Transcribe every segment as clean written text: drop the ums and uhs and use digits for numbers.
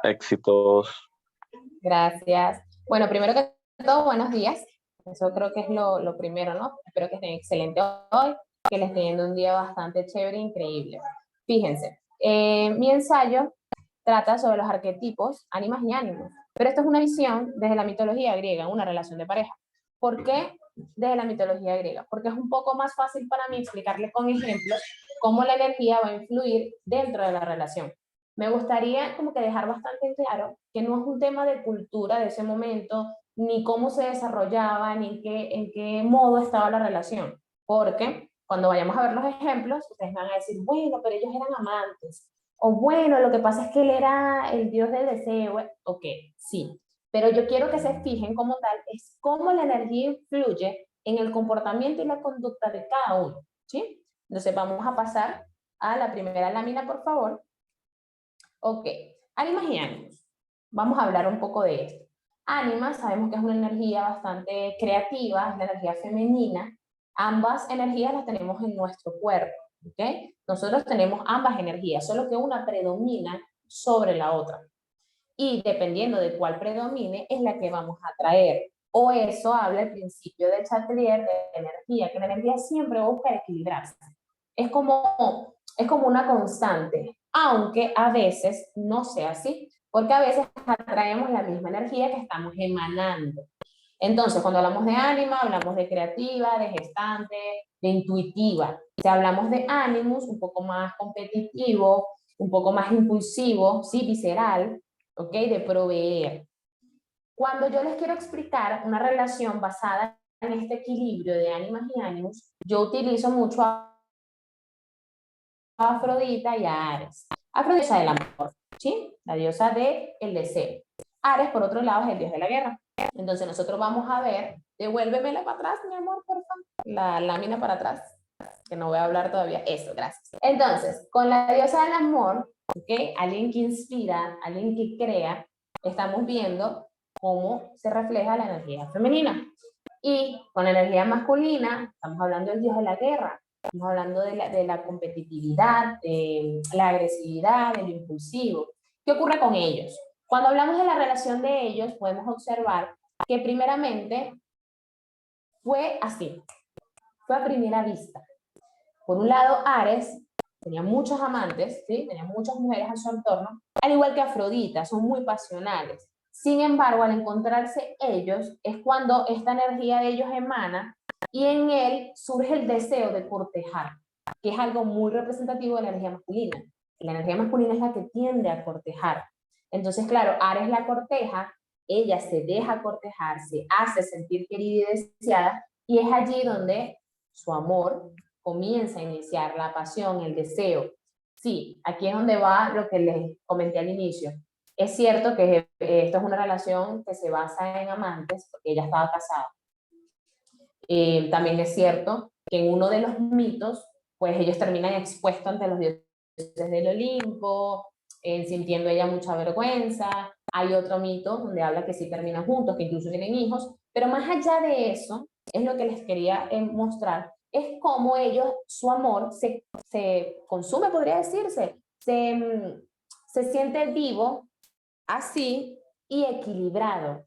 Éxitos. Gracias. Bueno, primero que todo, buenos días. Eso creo que es lo primero, ¿no? Espero que estén excelentes hoy, que les estén yendo un día bastante chévere e increíble. Fíjense, mi ensayo trata sobre los arquetipos, ánimas y ánimos, pero esto es una visión desde la mitología griega, una relación de pareja. ¿Por qué desde la mitología griega? Porque es un poco más fácil para mí explicarles con ejemplos cómo la energía va a influir dentro de la relación. Me gustaría como que dejar bastante claro que no es un tema de cultura de ese momento, ni cómo se desarrollaba, ni en qué modo estaba la relación. Porque cuando vayamos a ver los ejemplos, ustedes van a decir, bueno, pero ellos eran amantes. O bueno, lo que pasa es que él era el dios del deseo. Ok, sí. Pero yo quiero que se fijen como tal, es cómo la energía influye en el comportamiento y la conducta de cada uno. ¿Sí? Entonces vamos a pasar a la primera lámina, por favor. Ok, ánimas y ánimos. Vamos a hablar un poco de esto. Ánimas, sabemos que es una energía bastante creativa, es la energía femenina. Ambas energías las tenemos en nuestro cuerpo, ¿ok? Nosotros tenemos ambas energías, solo que una predomina sobre la otra. Y dependiendo de cuál predomine, es la que vamos a traer. O eso habla el principio de Chatelier de energía, que la energía siempre busca equilibrarse. Es como una constante, aunque a veces no sea así, porque a veces atraemos la misma energía que estamos emanando. Entonces, cuando hablamos de ánima, hablamos de creativa, de gestante, de intuitiva. Si hablamos de ánimos, un poco más competitivo, un poco más impulsivo, sí, visceral, ¿ok? De proveer. Cuando yo les quiero explicar una relación basada en este equilibrio de ánimas y ánimos, yo utilizo mucho a Afrodita y a Ares. Afrodita es el amor, ¿sí? La diosa del deseo. Ares, por otro lado, es el dios de la guerra. Entonces nosotros vamos a ver, devuélvemela para atrás, mi amor, por favor. La lámina para atrás, que no voy a hablar todavía. Eso, gracias. Entonces, con la diosa del amor, ¿ok? Alguien que inspira, alguien que crea, estamos viendo cómo se refleja la energía femenina. Y con la energía masculina, estamos hablando del dios de la guerra. Estamos hablando de la competitividad, de la agresividad, del impulsivo. ¿Qué ocurre con ellos? Cuando hablamos de la relación de ellos, podemos observar que primeramente fue así, fue a primera vista. Por un lado, Ares tenía muchos amantes, ¿sí? Tenía muchas mujeres a su entorno, al igual que Afrodita, son muy pasionales. Sin embargo, al encontrarse ellos, es cuando esta energía de ellos emana y en él surge el deseo de cortejar, que es algo muy representativo de la energía masculina. La energía masculina es la que tiende a cortejar. Entonces, claro, Ares la corteja, ella se deja cortejar, se hace sentir querida y deseada, y es allí donde su amor comienza a iniciar, la pasión, el deseo. Sí, aquí es donde va lo que les comenté al inicio. Es cierto que esto es una relación que se basa en amantes, porque ella estaba casada. También es cierto que en uno de los mitos, pues ellos terminan expuestos ante los dioses del Olimpo, sintiendo ella mucha vergüenza. Hay otro mito donde habla que sí terminan juntos, que incluso tienen hijos, pero más allá de eso, es lo que les quería mostrar, es cómo ellos, su amor se consume, podría decirse, se siente vivo, así y equilibrado.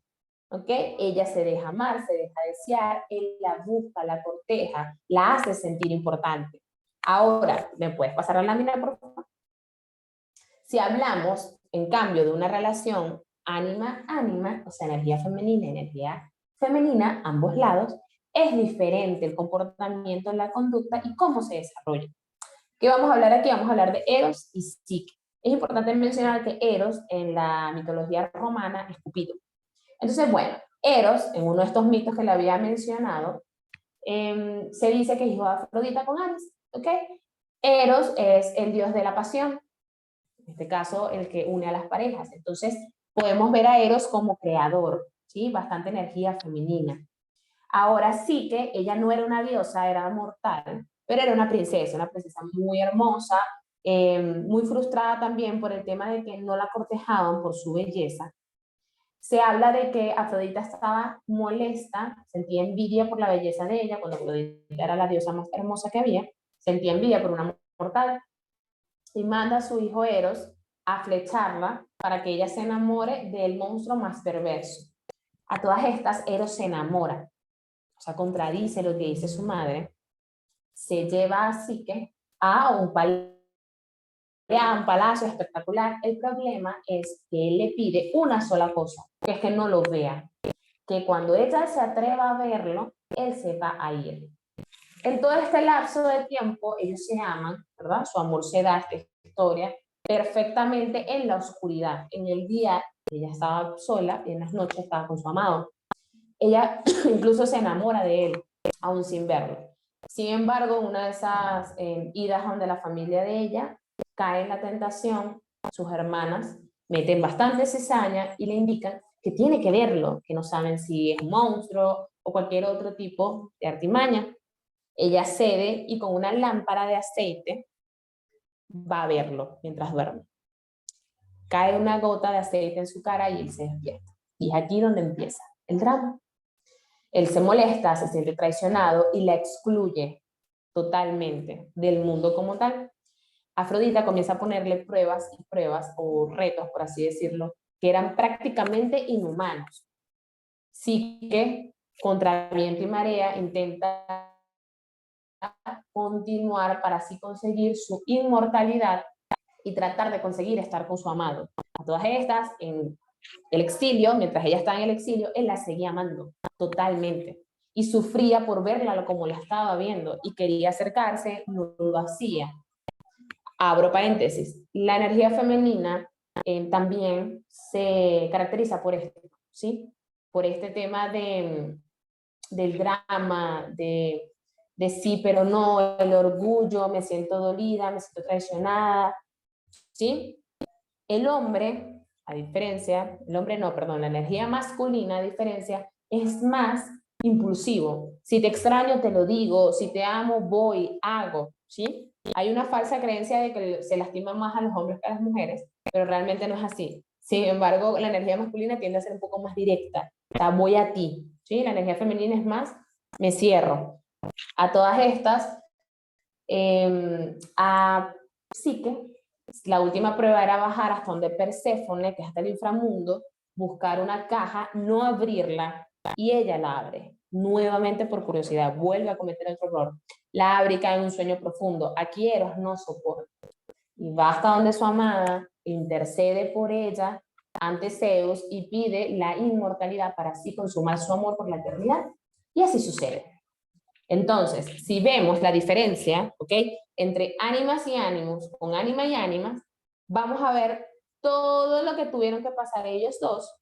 ¿Ok? Ella se deja amar, se deja desear, él la busca, la corteja, la hace sentir importante. Ahora, ¿me puedes pasar la lámina, por favor? Si hablamos, en cambio, de una relación ánima-ánima, o sea, energía femenina, ambos lados, es diferente el comportamiento, la conducta y cómo se desarrolla. ¿Qué vamos a hablar aquí? Vamos a hablar de Eros y Psique. Es importante mencionar que Eros en la mitología romana es Cupido. Entonces, bueno, Eros, en uno de estos mitos que le había mencionado, se dice que es hijo de Afrodita con Ares, ¿ok? Eros es el dios de la pasión, en este caso el que une a las parejas. Entonces, podemos ver a Eros como creador, ¿sí? Bastante energía femenina. Ahora sí que ella no era una diosa, era mortal, pero era una princesa muy hermosa, muy frustrada también por el tema de que no la cortejaban por su belleza. Se habla de que Afrodita estaba molesta, sentía envidia por la belleza de ella, cuando Afrodita era la diosa más hermosa que había, sentía envidia por una mortal. y manda a su hijo Eros a flecharla para que ella se enamore del monstruo más perverso. A todas estas, Eros se enamora, o sea, contradice lo que dice su madre, se lleva a Psique a un palacio espectacular. El problema es que él le pide una sola cosa, que es que no lo vea, que cuando ella se atreva a verlo, él se va a ir. En todo este lapso de tiempo, ellos se aman, ¿verdad? Su amor se da, esta historia, perfectamente en la oscuridad. En el día, ella estaba sola y en las noches estaba con su amado. Ella incluso se enamora de él, aún sin verlo. Sin embargo, una de esas idas donde la familia de ella cae en la tentación, sus hermanas meten bastante cizaña y le indican que tiene que verlo, que no saben si es un monstruo o cualquier otro tipo de artimaña. Ella cede y con una lámpara de aceite va a verlo mientras duerme. Cae una gota de aceite en su cara y él se despierta. Y es aquí donde empieza el drama. Él se molesta, se siente traicionado y la excluye totalmente del mundo como tal. Afrodita comienza a ponerle pruebas y pruebas, o retos, por así decirlo, que eran prácticamente inhumanos. Sí que, contra viento y marea, intenta continuar para así conseguir su inmortalidad y tratar de conseguir estar con su amado. A todas estas, en el exilio, mientras ella estaba en el exilio, él la seguía amando totalmente y sufría por verla como la estaba viendo y quería acercarse, no lo hacía. Abro paréntesis, la energía femenina también se caracteriza por esto, ¿sí? Por este tema del drama, de sí pero no, el orgullo, me siento dolida, me siento traicionada, ¿sí? El hombre, a diferencia, el hombre no, perdón, la energía masculina, a diferencia, es más impulsivo. Si te extraño, te lo digo, si te amo, voy, hago, ¿sí? Hay una falsa creencia de que se lastima más a los hombres que a las mujeres, pero realmente no es así. Sin embargo, la energía masculina tiende a ser un poco más directa. O sea, voy a ti, ¿sí? La energía femenina es más, me cierro. A todas estas, a Psique, la última prueba era bajar hasta donde Perséfone, que es hasta el inframundo, buscar una caja, no abrirla, y ella la abre. Nuevamente por curiosidad, vuelve a cometer otro error. La abre y cae en un sueño profundo. Aquí Eros no soporta. Y va hasta donde su amada, intercede por ella ante Zeus y pide la inmortalidad para así consumar su amor por la eternidad. Y así sucede. Entonces, si vemos la diferencia, ¿ok? Entre ánimas y ánimos, con ánima y ánimas, vamos a ver todo lo que tuvieron que pasar ellos dos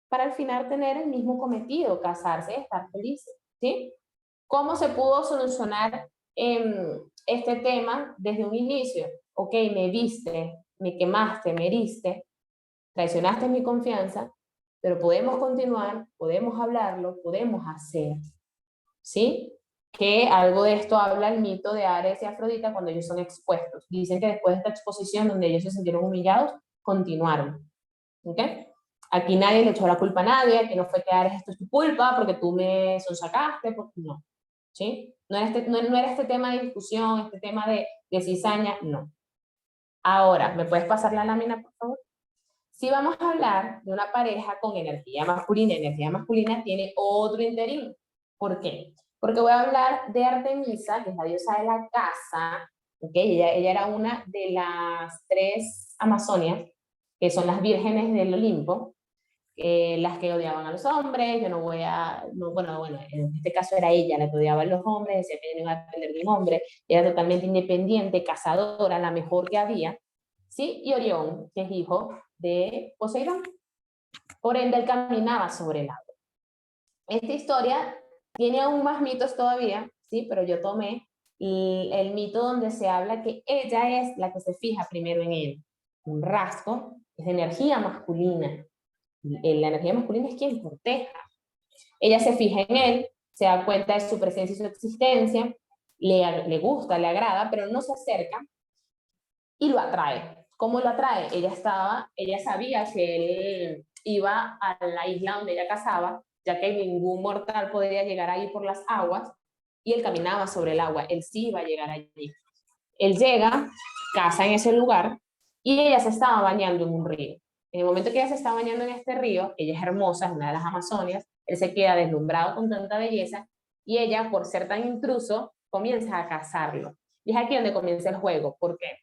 para al final tener el mismo cometido, casarse y estar felices, ¿sí? ¿Cómo se pudo solucionar este tema desde un inicio? Ok, me viste, me quemaste, me heriste, traicionaste mi confianza, pero podemos continuar, podemos hablarlo, podemos hacer, ¿sí? Que algo de esto habla el mito de Ares y Afrodita cuando ellos son expuestos. Dicen que después de esta exposición donde ellos se sintieron humillados, continuaron. ¿Ok? Aquí nadie le echó la culpa a nadie, que no fue que Ares, esto es tu culpa, porque tú me sonsacaste, porque no. ¿Sí? No era este tema de discusión, este tema de cizaña, no. Ahora, ¿me puedes pasar la lámina, por favor? Si vamos a hablar de una pareja con energía masculina tiene otro interín. ¿Por qué? Porque voy a hablar de Artemisa, que es la diosa de la casa, ¿okay? Ella era una de las 3 Amazonias, que son las vírgenes del Olimpo, las que odiaban a los hombres, yo no voy a, no, bueno, en este caso era ella la que odiaba a los hombres, decía que no iba a depender de un hombre, era totalmente independiente, cazadora, la mejor que había, ¿sí? Y Orión, que es hijo de Poseidón. Por ende, él caminaba sobre el agua. Esta historia tiene aún más mitos todavía, ¿sí? Pero yo tomé el mito donde se habla que ella es la que se fija primero en él. Un rasgo es de energía masculina. La energía masculina es quien corteja. Ella se fija en él, se da cuenta de su presencia y su existencia, le gusta, le agrada, pero no se acerca y lo atrae. ¿Cómo lo atrae? Ella sabía que él iba a la isla donde ella cazaba, ya que ningún mortal podría llegar ahí por las aguas, y él caminaba sobre el agua, él sí iba a llegar allí. Él llega, casa en ese lugar, y ella se estaba bañando en un río. En el momento que ella se está bañando en este río, ella es hermosa, es una de las Amazonias, él se queda deslumbrado con tanta belleza, y ella, por ser tan intruso, comienza a cazarlo. Y es aquí donde comienza el juego, porque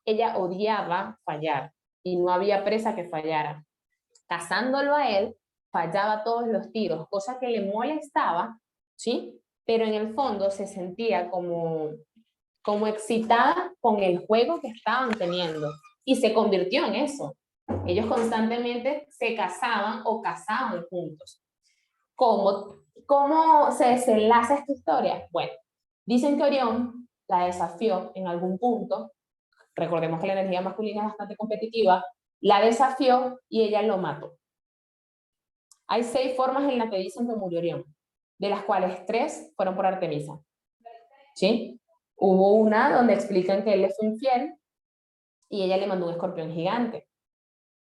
ella odiaba fallar, y no había presa que fallara. Cazándolo a él, fallaba todos los tiros, cosa que le molestaba, ¿sí? Pero en el fondo se sentía como excitada con el juego que estaban teniendo y se convirtió en eso. Ellos constantemente se casaban o casaban juntos. ¿Cómo se desenlaza esta historia? Bueno, dicen que Orión la desafió en algún punto. Recordemos que la energía masculina es bastante competitiva. La desafió y ella lo mató. Hay 6 formas en las que dicen que murió Orión, de las cuales 3 fueron por Artemisa. ¿Sí? Hubo una donde explican que él le fue infiel y ella le mandó un escorpión gigante.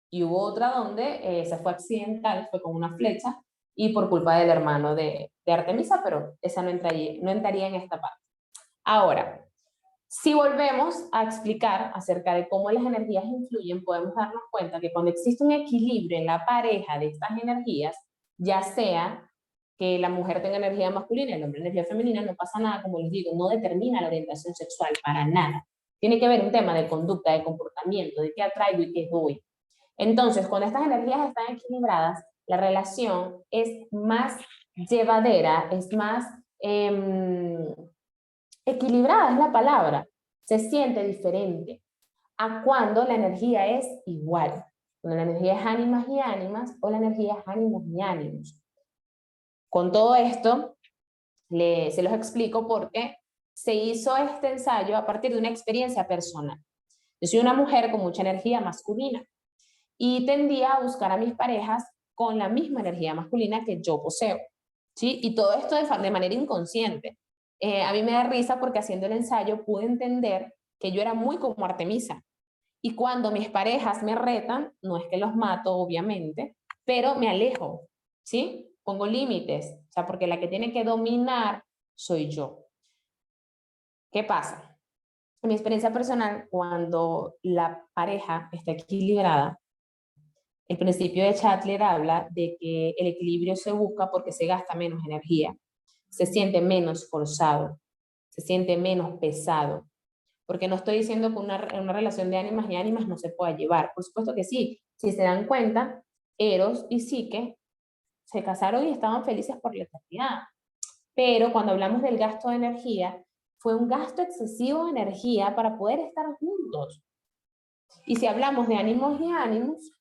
Y hubo otra donde se fue accidental, fue con una flecha y por culpa del hermano de Artemisa, pero esa no entraría en esta parte. Ahora, si volvemos a explicar acerca de cómo las energías influyen, podemos darnos cuenta que cuando existe un equilibrio en la pareja de estas energías, ya sea que la mujer tenga energía masculina y el hombre energía femenina, no pasa nada, como les digo, no determina la orientación sexual para nada. Tiene que ver un tema de conducta, de comportamiento, de qué atraigo y qué doy. Entonces, cuando estas energías están equilibradas, la relación es más llevadera, es más equilibrada, es la palabra. Se siente diferente a cuando la energía es igual. Cuando la energía es ánimas y ánimas o la energía es ánimos y ánimos. Con todo esto, se los explico porque se hizo este ensayo a partir de una experiencia personal. Yo soy una mujer con mucha energía masculina y tendía a buscar a mis parejas con la misma energía masculina que yo poseo, ¿sí? Y todo esto de manera inconsciente. A mí me da risa porque haciendo el ensayo pude entender que yo era muy como Artemisa. Y cuando mis parejas me retan, no es que los mato, obviamente, pero me alejo, ¿sí? Pongo límites, o sea, porque la que tiene que dominar soy yo. ¿Qué pasa? En mi experiencia personal, cuando la pareja está equilibrada, el principio de Chatler habla de que el equilibrio se busca porque se gasta menos energía, se siente menos forzado, se siente menos pesado. Porque no estoy diciendo que una relación de ánimas y ánimas no se pueda llevar. Por supuesto que sí. Si se dan cuenta, Eros y Psique se casaron y estaban felices por la eternidad. Pero cuando hablamos del gasto de energía, fue un gasto excesivo de energía para poder estar juntos. Y si hablamos de ánimos y ánimos,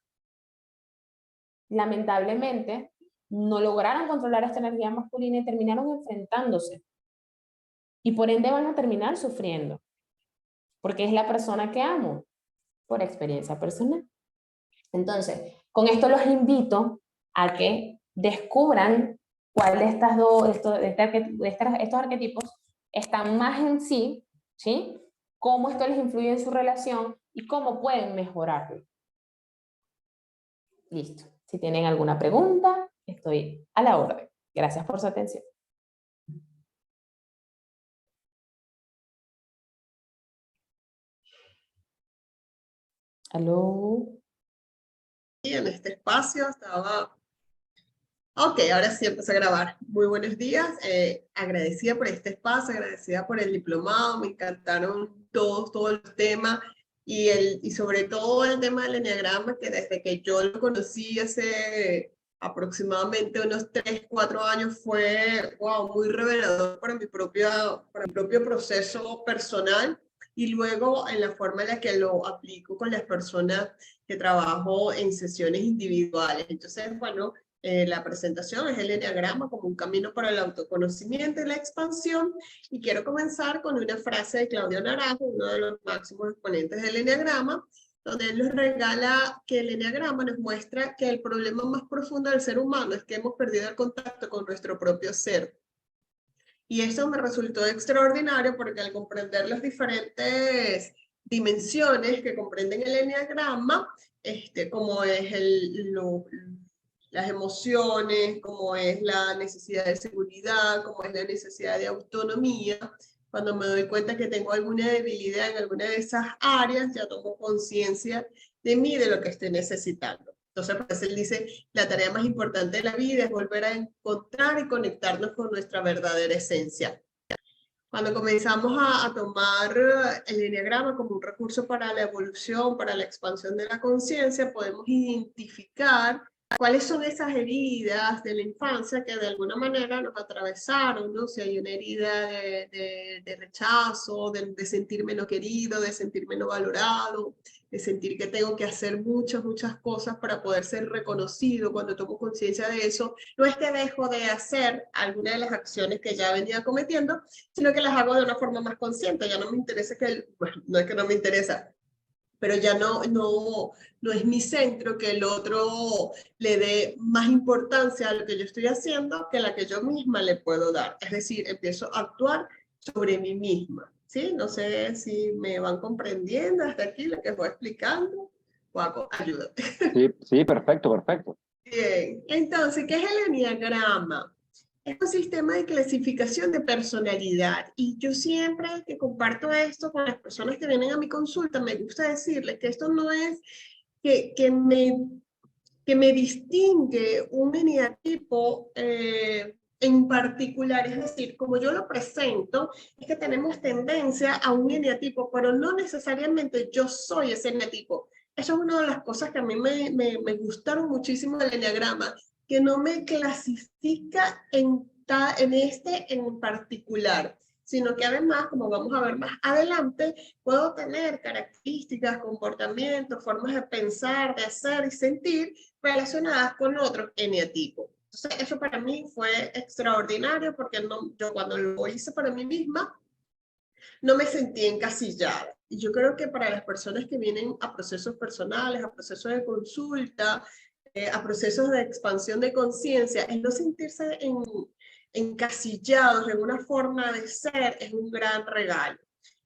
lamentablemente no lograron controlar esta energía masculina y terminaron enfrentándose. Y por ende van a terminar sufriendo, porque es la persona que amo, por experiencia personal. Entonces, con esto los invito a que descubran cuál de estos arquetipos están más en sí, ¿sí? Cómo esto les influye en su relación y cómo pueden mejorarlo. Listo. Si tienen alguna pregunta, estoy a la orden. Gracias por su atención. ¿Aló? Y en este espacio estaba... Ok, ahora sí empecé a grabar. Muy buenos días. Agradecida por este espacio, agradecida por el diplomado. Me encantaron todos los temas y sobre todo el tema del enneagrama, que desde que yo lo conocí hace aproximadamente unos 3, 4 años fue muy revelador para mi propio proceso personal y luego en la forma en la que lo aplico con las personas que trabajo en sesiones individuales. Entonces, bueno, la presentación es el enneagrama como un camino para el autoconocimiento y la expansión. Y quiero comenzar con una frase de Claudio Naranjo, uno de los máximos exponentes del enneagrama, donde él nos regala que el enneagrama nos muestra que el problema más profundo del ser humano es que hemos perdido el contacto con nuestro propio ser. Y eso me resultó extraordinario porque al comprender las diferentes dimensiones que comprenden el enneagrama, como es las emociones, como es la necesidad de seguridad, como es la necesidad de autonomía, Cuando me doy cuenta que tengo alguna debilidad en alguna de esas áreas, ya tomo conciencia de mí, de lo que estoy necesitando. Entonces, pues él dice, la tarea más importante de la vida es volver a encontrar y conectarnos con nuestra verdadera esencia. Cuando comenzamos a tomar el enneagrama como un recurso para la evolución, para la expansión de la conciencia, podemos identificar cuáles son esas heridas de la infancia que de alguna manera nos atravesaron, ¿no? Si hay una herida de rechazo, de sentirme no querido, de sentirme no valorado, de sentir que tengo que hacer muchas cosas para poder ser reconocido. Cuando tomo conciencia de eso, no es que dejo de hacer alguna de las acciones que ya venía cometiendo, sino que las hago de una forma más consciente. Ya no me interesa bueno, no es que no me interesa, pero ya no es mi centro que el otro le dé más importancia a lo que yo estoy haciendo que la que yo misma le puedo dar. Es decir, empiezo a actuar sobre mí misma. ¿Sí? No sé si me van comprendiendo hasta aquí lo que voy explicando. Guaco, ayúdate. Sí, sí, perfecto, perfecto. Bien, entonces, ¿qué es el enneagrama? Es un sistema de clasificación de personalidad y yo siempre que comparto esto con las personas que vienen a mi consulta, me gusta decirles que esto no es que me distingue un eneatipo en particular, es decir, como yo lo presento, es que tenemos tendencia a un eneatipo, pero no necesariamente yo soy ese eneatipo. Eso es una de las cosas que a mí me gustaron muchísimo del enneagrama, que no me clasifica en este en particular, sino que además, como vamos a ver más adelante, puedo tener características, comportamientos, formas de pensar, de hacer y sentir relacionadas con otros eneatipos. Entonces, eso para mí fue extraordinario porque yo cuando lo hice para mí misma, no me sentí encasillada. Y yo creo que para las personas que vienen a procesos personales, a procesos de consulta, a procesos de expansión de conciencia, el no sentirse encasillados en una forma de ser es un gran regalo.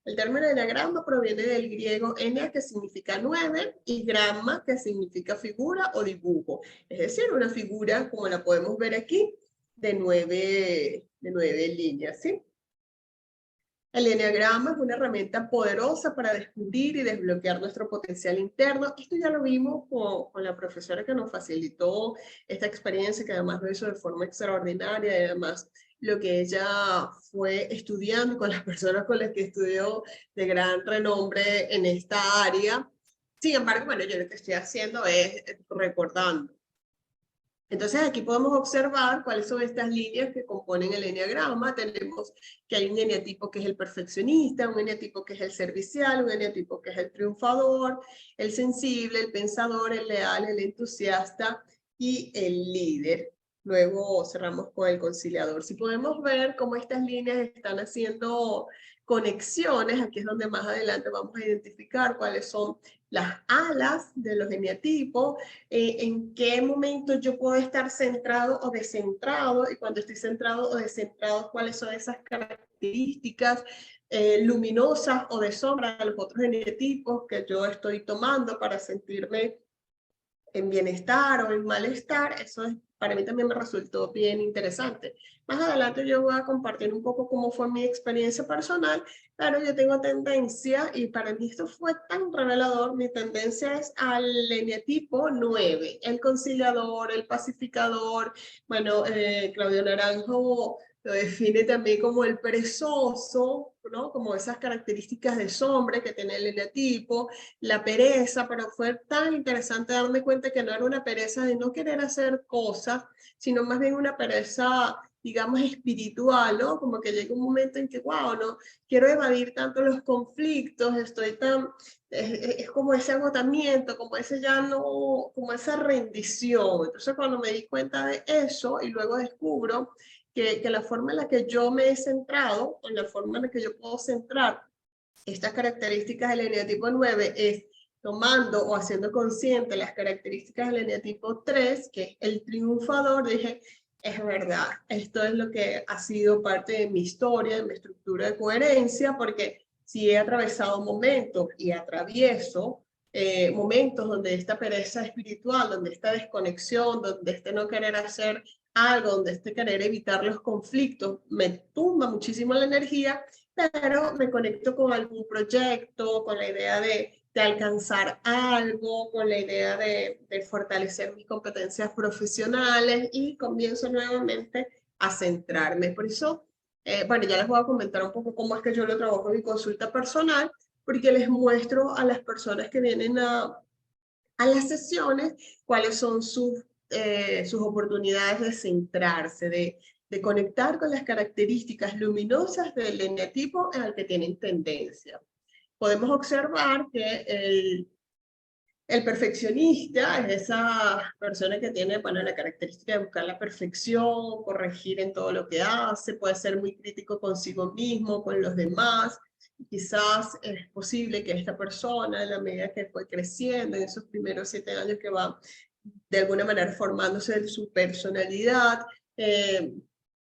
El término enneagrama proviene del griego ennea, que significa 9, y gramma, que significa figura o dibujo. Es decir, una figura, como la podemos ver aquí, de 9 líneas, ¿sí? El enneagrama es una herramienta poderosa para descubrir y desbloquear nuestro potencial interno. Esto ya lo vimos con la profesora que nos facilitó esta experiencia, que además lo hizo de forma extraordinaria y además lo que ella fue estudiando con las personas con las que estudió de gran renombre en esta área. Sin embargo, bueno, yo lo que estoy haciendo es recordando. Entonces aquí podemos observar cuáles son estas líneas que componen el enneagrama. Tenemos que hay un eneatipo que es el perfeccionista, un eneatipo que es el servicial, un eneatipo que es el triunfador, el sensible, el pensador, el leal, el entusiasta y el líder. Luego cerramos con el conciliador. Si podemos ver cómo estas líneas están haciendo conexiones, aquí es donde más adelante vamos a identificar cuáles son las alas de los eneatipos, en qué momento yo puedo estar centrado o descentrado, y cuando estoy centrado o descentrado, cuáles son esas características luminosas o de sombra de los otros eneatipos que yo estoy tomando para sentirme en bienestar o en malestar. Eso para mí también me resultó bien interesante. Más adelante yo voy a compartir un poco cómo fue mi experiencia personal, pero yo tengo tendencia, y para mí esto fue tan revelador, mi tendencia es al eneatipo 9, el conciliador, el pacificador. Bueno, Claudio Naranjo lo define también como el perezoso, ¿no? Como esas características de sombra que tiene el eneatipo, la pereza, pero fue tan interesante darme cuenta que no era una pereza de no querer hacer cosas, sino más bien una pereza, digamos, espiritual, ¿no? Como que llega un momento en que, wow, no quiero evadir tanto los conflictos, estoy tan, es como ese agotamiento, como ese ya no, como esa rendición. Entonces cuando me di cuenta de eso y luego descubro que la forma en la que yo me he centrado, o la forma en la que yo puedo centrar estas características del eneatipo 9 es tomando o haciendo consciente las características del eneatipo 3, que es el triunfador. Dije, es verdad, esto es lo que ha sido parte de mi historia, de mi estructura de coherencia, porque si he atravesado momentos y atravieso momentos donde esta pereza espiritual, donde esta desconexión, donde este no querer hacer algo, donde este querer evitar los conflictos me tumba muchísimo la energía, pero me conecto con algún proyecto, con la idea de alcanzar algo, con la idea de fortalecer mis competencias profesionales y comienzo nuevamente a centrarme. Por eso, bueno, ya les voy a comentar un poco cómo es que yo lo trabajo en mi consulta personal, porque les muestro a las personas que vienen a las sesiones cuáles son sus oportunidades de centrarse, de conectar con las características luminosas del eneatipo al que tienen tendencia. Podemos observar que el perfeccionista es esa persona que tiene, bueno, la característica de buscar la perfección, corregir en todo lo que hace, puede ser muy crítico consigo mismo, con los demás. Quizás es posible que esta persona, en la medida que fue creciendo, en esos primeros 7 años que va de alguna manera formándose su personalidad,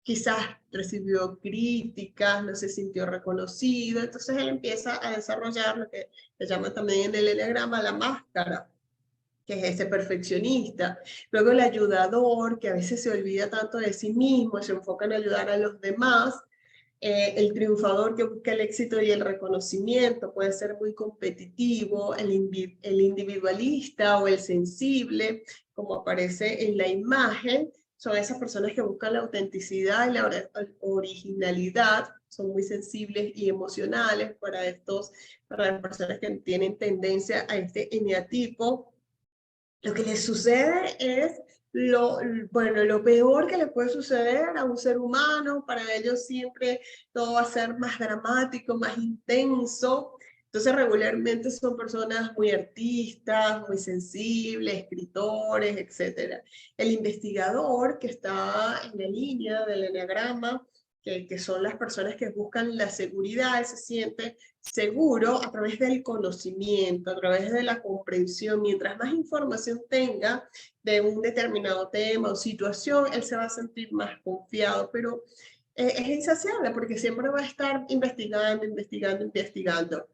quizás recibió críticas, no se sintió reconocido, entonces él empieza a desarrollar lo que se llama también en el eneagrama la máscara, que es ese perfeccionista. Luego el ayudador, que a veces se olvida tanto de sí mismo, se enfoca en ayudar a los demás. El triunfador que busca el éxito y el reconocimiento, puede ser muy competitivo. El individualista o el sensible, como aparece en la imagen, son esas personas que buscan la autenticidad y la originalidad, son muy sensibles y emocionales para las personas que tienen tendencia a este eneatipo. Lo que les sucede es bueno, lo peor que le puede suceder a un ser humano. Para ellos siempre todo va a ser más dramático, más intenso. Entonces regularmente son personas muy artistas, muy sensibles, escritores, etc. El investigador que está en la línea del eneagrama, que son las personas que buscan la seguridad, se siente seguro a través del conocimiento, a través de la comprensión. Mientras más información tenga de un determinado tema o situación, él se va a sentir más confiado, pero es insaciable porque siempre va a estar investigando, investigando, investigando.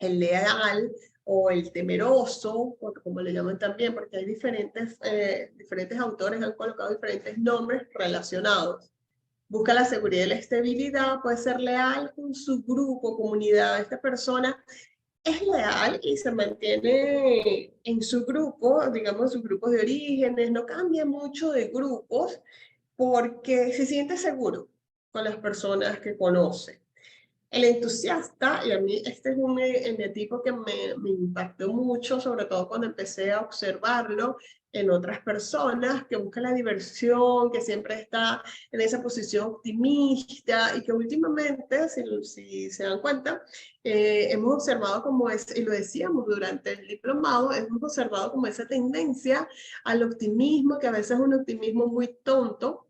El leal o el temeroso, como le llaman también, porque hay diferentes autores han colocado diferentes nombres relacionados. Busca la seguridad y la estabilidad, puede ser leal con su grupo, comunidad. Esta persona es leal y se mantiene en su grupo, digamos, sus grupos de orígenes, no cambia mucho de grupos porque se siente seguro con las personas que conoce. El entusiasta, y a mí este es un eneatipo que me impactó mucho, sobre todo cuando empecé a observarlo en otras personas, que busca la diversión, que siempre está en esa posición optimista y que últimamente, si se dan cuenta, hemos observado como es, y lo decíamos durante el diplomado, hemos observado como esa tendencia al optimismo, que a veces es un optimismo muy tonto,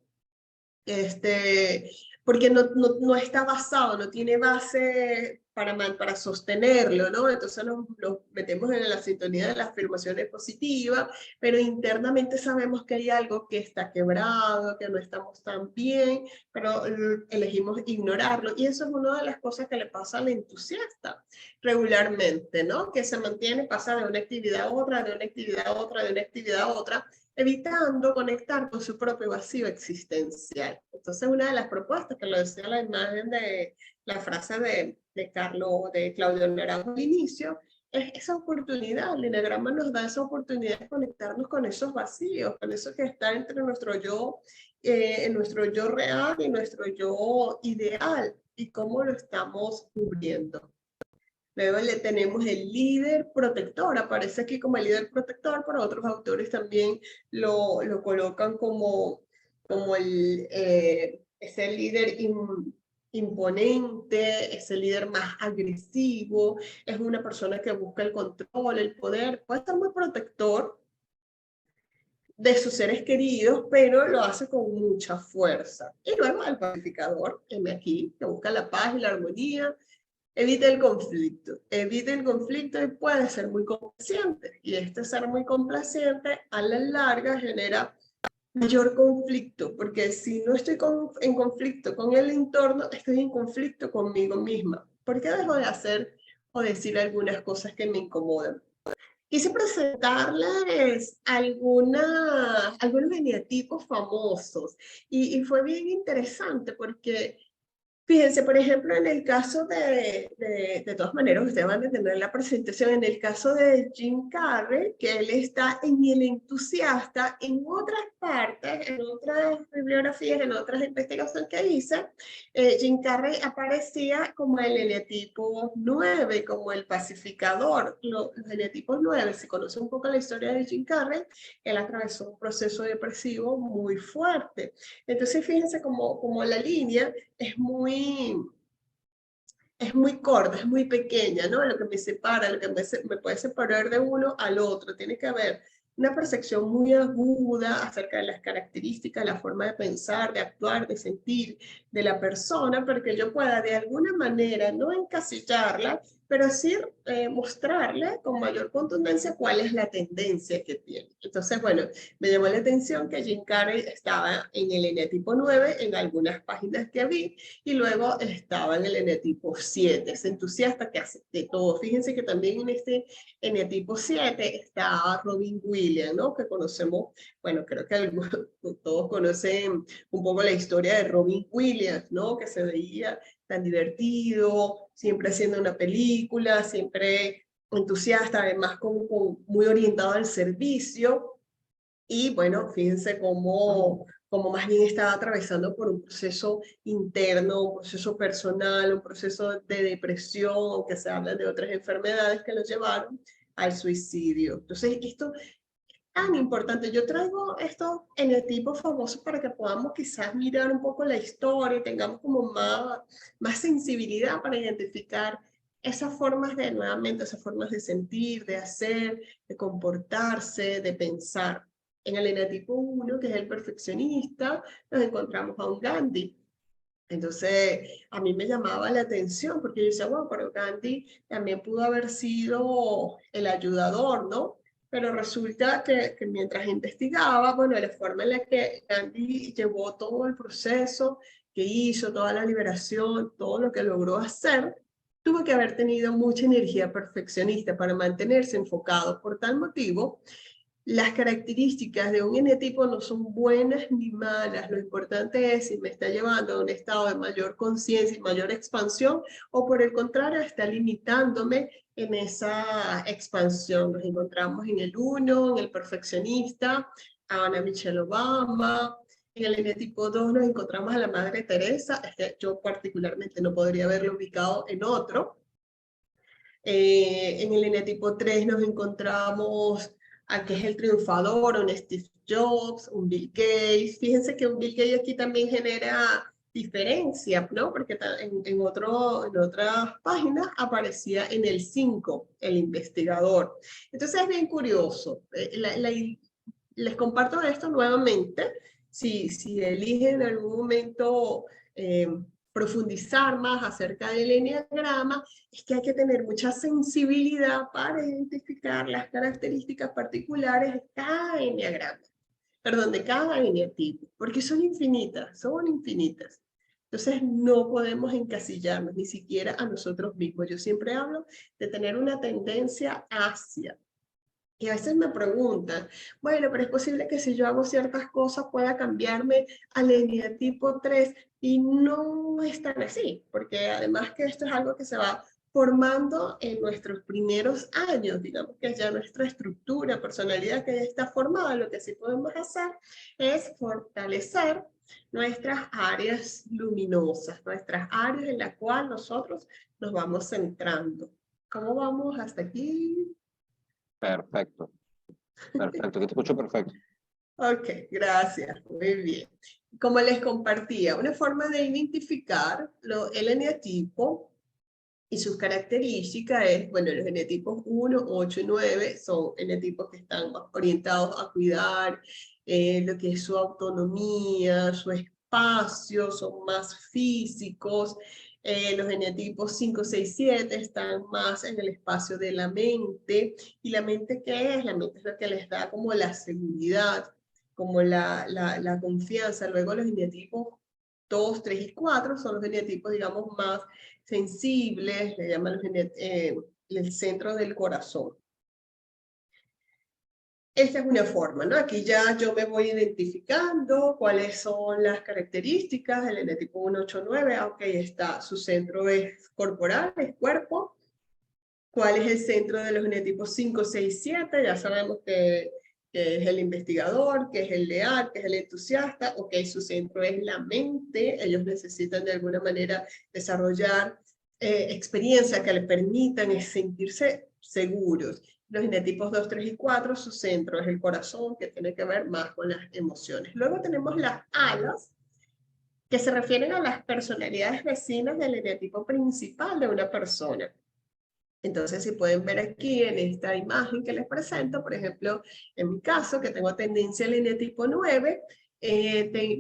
porque no está basado, no tiene base para sostenerlo, ¿no? Entonces nos metemos en la sintonía de las afirmaciones positivas, pero internamente sabemos que hay algo que está quebrado, que no estamos tan bien, pero elegimos ignorarlo. Y eso es una de las cosas que le pasa al entusiasta regularmente, ¿no? Que se mantiene, pasa de una actividad a otra, de una actividad a otra, de una actividad a otra, evitando conectar con su propio vacío existencial. Entonces, una de las propuestas, que lo decía la imagen de la frase de Claudio Naranjo al inicio, es esa oportunidad. El eneagrama nos da esa oportunidad de conectarnos con esos vacíos, con eso que está entre nuestro yo, nuestro yo real y nuestro yo ideal, y cómo lo estamos cubriendo. Luego le tenemos el líder protector, aparece aquí como el líder protector, pero otros autores también lo colocan como ese líder imponente, ese líder más agresivo, es una persona que busca el control, el poder, puede estar muy protector de sus seres queridos, pero lo hace con mucha fuerza. Y luego el pacificador, aquí, que busca la paz y la armonía. Evita el conflicto y puede ser muy complaciente. Y este ser muy complaciente a la larga genera mayor conflicto, porque si no estoy en conflicto con el entorno, estoy en conflicto conmigo misma. ¿Por qué dejo de hacer o decir algunas cosas que me incomodan? Quise presentarles algunos eneatipos famosos y fue bien interesante porque Fíjense, por ejemplo, en el caso de todas maneras, ustedes van a tener la presentación, en el caso de Jim Carrey, que él está en el entusiasta, en otras partes, en otras bibliografías, en otras investigaciones que hice, Jim Carrey aparecía como el eneatipo 9, como el pacificador. Los eneatipos 9, si conoce un poco la historia de Jim Carrey, él atravesó un proceso depresivo muy fuerte. Entonces, fíjense como la línea es muy corta, es muy pequeña, ¿no? Lo que me separa, lo que me puede separar de uno al otro. Tiene que haber una percepción muy aguda acerca de las características, la forma de pensar, de actuar, de sentir de la persona, para que yo pueda de alguna manera no encasillarla, pero sí mostrarle con mayor contundencia cuál es la tendencia que tiene. Entonces, bueno, me llamó la atención que Jim Carrey estaba en el eneatipo 9 en algunas páginas que vi, y luego estaba en el eneatipo 7, es entusiasta que hace de todo. Fíjense que también en este eneatipo 7 está Robin Williams, ¿no? Que conocemos, bueno, creo que todos conocen un poco la historia de Robin Williams, ¿no? Que se veía tan divertido, siempre haciendo una película, siempre entusiasta, además como muy orientado al servicio. Y bueno, fíjense cómo más bien estaba atravesando por un proceso interno, un proceso personal, un proceso de depresión, aunque se habla de otras enfermedades que lo llevaron al suicidio. Entonces, esto es tan importante. Yo traigo estos enetipos famosos para que podamos quizás mirar un poco la historia y tengamos como más sensibilidad para identificar esas formas nuevamente, esas formas de sentir, de hacer, de comportarse, de pensar. En el enetipo 1, que es el perfeccionista, nos encontramos a un Gandhi. Entonces, a mí me llamaba la atención porque yo decía, bueno, pero Gandhi también pudo haber sido el ayudador, ¿no? Pero resulta que mientras investigaba, bueno, la forma en la que Gandhi llevó todo el proceso que hizo, toda la liberación, todo lo que logró hacer, tuvo que haber tenido mucha energía perfeccionista para mantenerse enfocado. Por tal motivo, las características de un enetipo no son buenas ni malas. Lo importante es si me está llevando a un estado de mayor conciencia y mayor expansión, o por el contrario, está limitándome en esa expansión. Nos encontramos en el 1, en el perfeccionista, a Ana Michelle Obama. En el enetipo 2 nos encontramos a la Madre Teresa. Yo particularmente no podría haberlo ubicado en otro. En el enetipo 3 nos encontramos a que es el triunfador, un Steve Jobs, un Bill Gates. Fíjense que un Bill Gates aquí también genera diferencia, ¿no? Porque en otras páginas aparecía en el 5, el investigador. Entonces es bien curioso. Les comparto esto nuevamente. Si eligen en algún momento profundizar más acerca del enneagrama, es que hay que tener mucha sensibilidad para identificar las características particulares de cada enneagrama, perdón, de cada eneatipo, porque son infinitas, son infinitas. Entonces no podemos encasillarnos ni siquiera a nosotros mismos. Yo siempre hablo de tener una tendencia hacia. Y a veces me preguntan, bueno, pero es posible que si yo hago ciertas cosas pueda cambiarme al eneatipo 3, y no es tan así, porque además que esto es algo que se va formando en nuestros primeros años, digamos que ya nuestra estructura, personalidad que ya está formada. Lo que sí podemos hacer es fortalecer nuestras áreas luminosas, nuestras áreas en las cuales nosotros nos vamos centrando. ¿Cómo vamos hasta aquí? Perfecto. Perfecto, que te escucho perfecto. Ok, gracias, muy bien. Como les compartía, una forma de identificar el eneatipo y sus características es, bueno, los enetipos 1, 8 y 9 son enetipos que están más orientados a cuidar lo que es su autonomía, su espacio, son más físicos. Los enetipos 5, 6, 7 están más en el espacio de la mente. ¿Y la mente qué es? La mente es lo que les da como la seguridad, como la confianza. Luego los enetipos 2, 3 y 4 son los enetipos, digamos, más sensibles, le llaman el centro del corazón. Esta es una forma, ¿no? Aquí ya yo me voy identificando cuáles son las características del eneatipo 189. Ok, está, su centro es corporal, es cuerpo. ¿Cuál es el centro de los eneatipos 5, 6, 7? Ya sabemos que es el investigador, que es el leal, que es el entusiasta. Ok, su centro es la mente. Ellos necesitan de alguna manera desarrollar experiencias que les permitan sentirse seguros. Los genotipos 2, 3 y 4, su centro es el corazón, que tiene que ver más con las emociones. Luego tenemos las alas, que se refieren a las personalidades vecinas del eneatipo principal de una persona. Entonces, si pueden ver aquí en esta imagen que les presento, por ejemplo, en mi caso, que tengo tendencia al eneatipo 9,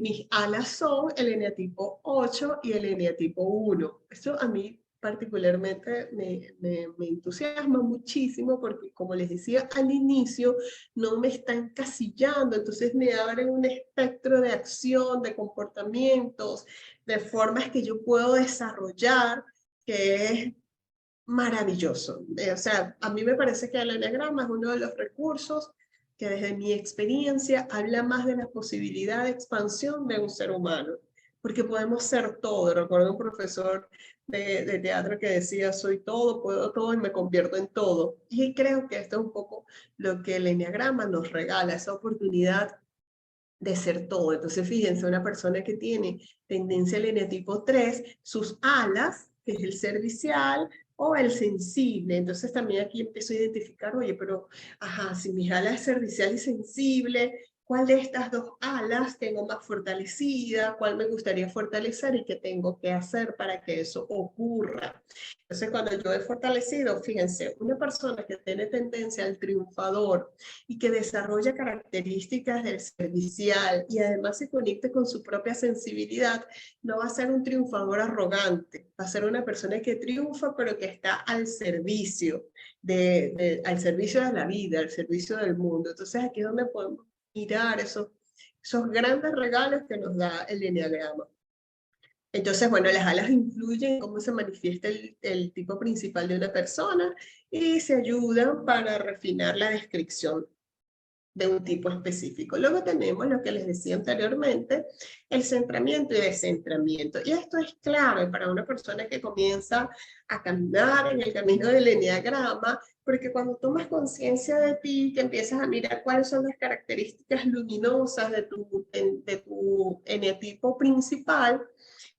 mis alas son el eneatipo 8 y el eneatipo 1. Esto a mí particularmente me entusiasma muchísimo porque, como les decía al inicio, no me está encasillando, entonces me abren un espectro de acción, de comportamientos, de formas que yo puedo desarrollar, que es maravilloso. O sea, a mí me parece que el eneagrama es uno de los recursos que desde mi experiencia habla más de la posibilidad de expansión de un ser humano, porque podemos ser todo. Recuerdo un profesor de teatro que decía, soy todo, puedo todo y me convierto en todo. Y creo que esto es un poco lo que el eneagrama nos regala, esa oportunidad de ser todo. Entonces, fíjense, una persona que tiene tendencia al eneatipo 3, sus alas, que es el servicial, o el sensible. Entonces también aquí empiezo a identificar, oye, pero, ajá, si mis alas es servicial y sensible, ¿cuál de estas dos alas tengo más fortalecida? ¿Cuál me gustaría fortalecer y qué tengo que hacer para que eso ocurra? Entonces, cuando yo he fortalecido, fíjense, una persona que tiene tendencia al triunfador y que desarrolla características del servicial y además se conecte con su propia sensibilidad, no va a ser un triunfador arrogante, va a ser una persona que triunfa pero que está al servicio al servicio de la vida, al servicio del mundo. Entonces aquí es donde podemos mirar esos grandes regalos que nos da el eneagrama. Entonces, bueno, las alas influyen en cómo se manifiesta el tipo principal de una persona y se ayudan para refinar la descripción de un tipo específico. Luego tenemos lo que les decía anteriormente, el centramiento y descentramiento. Y esto es clave para una persona que comienza a caminar en el camino del eneagrama, porque cuando tomas conciencia de ti, que empiezas a mirar cuáles son las características luminosas de tu eneatipo principal,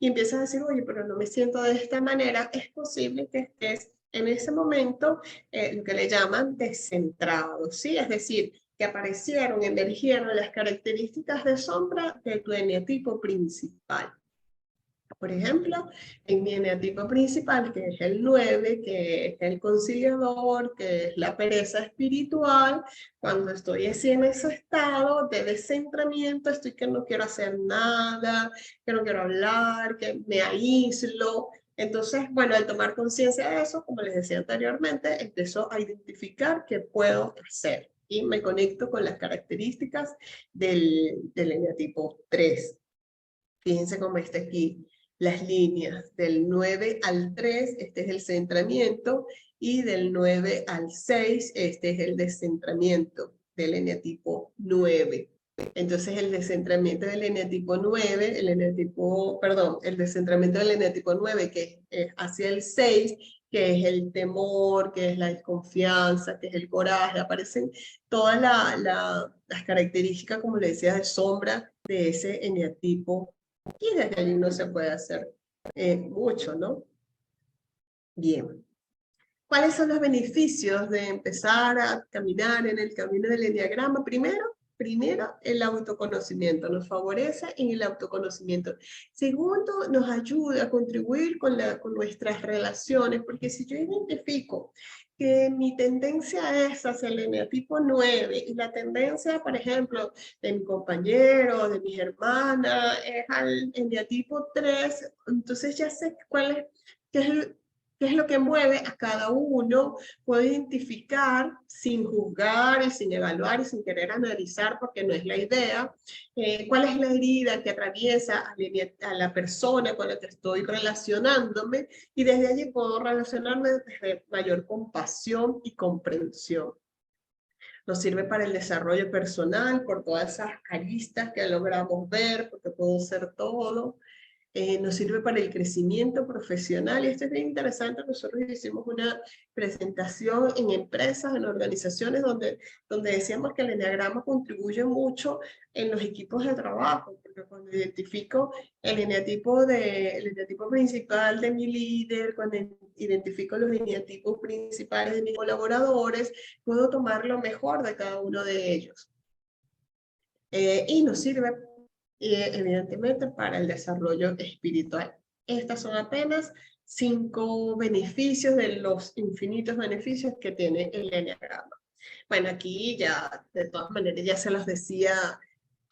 y empiezas a decir, oye, pero no me siento de esta manera, es posible que estés en ese momento lo que le llaman descentrado, ¿sí? Es decir, que aparecieron, emergieron las características de sombra de tu eneatipo principal. Por ejemplo, en mi eneatipo principal, que es el 9, que es el conciliador, que es la pereza espiritual, cuando estoy así en ese estado de descentramiento, estoy que no quiero hacer nada, que no quiero hablar, que me aíslo. Entonces, bueno, al tomar conciencia de eso, como les decía anteriormente, empiezo a identificar qué puedo hacer y me conecto con las características del eneatipo 3. Fíjense cómo está aquí las líneas del 9 al 3, este es el centramiento, y del 9 al 6, este es el descentramiento del eneatipo 9. Entonces el descentramiento del eneatipo 9, el descentramiento del eneatipo 9, que es hacia el 6, que es el temor, que es la desconfianza, que es el coraje, aparecen todas las características, como le decía, de sombra de ese eneatipo, y desde allí no se puede hacer mucho, ¿no? Bien. ¿Cuáles son los beneficios de empezar a caminar en el camino del eneagrama? Primero, el autoconocimiento, nos favorece en el autoconocimiento. Segundo, nos ayuda a contribuir con nuestras relaciones, porque si yo identifico que mi tendencia es hacia el eneatipo 9 y la tendencia, por ejemplo, de mi compañero, de mis hermanas, es al eneatipo 3, entonces ya sé qué es lo que mueve a cada uno, puedo identificar sin juzgar y sin evaluar y sin querer analizar, porque no es la idea, cuál es la herida que atraviesa a la persona con la que estoy relacionándome, y desde allí puedo relacionarme desde mayor compasión y comprensión. Nos sirve para el desarrollo personal, por todas esas aristas que logramos ver, porque puedo ser todo. Nos sirve para el crecimiento profesional, y esto es bien interesante. Nosotros hicimos una presentación en empresas, en organizaciones, donde decíamos que el eneagrama contribuye mucho en los equipos de trabajo, porque cuando identifico el eneatipo principal de mi líder, cuando identifico los eneatipos principales de mis colaboradores, puedo tomar lo mejor de cada uno de ellos. Y nos sirve evidentemente para el desarrollo espiritual. Estas son apenas 5 beneficios de los infinitos beneficios que tiene el eneagrama. Bueno, aquí ya, de todas maneras, ya se los decía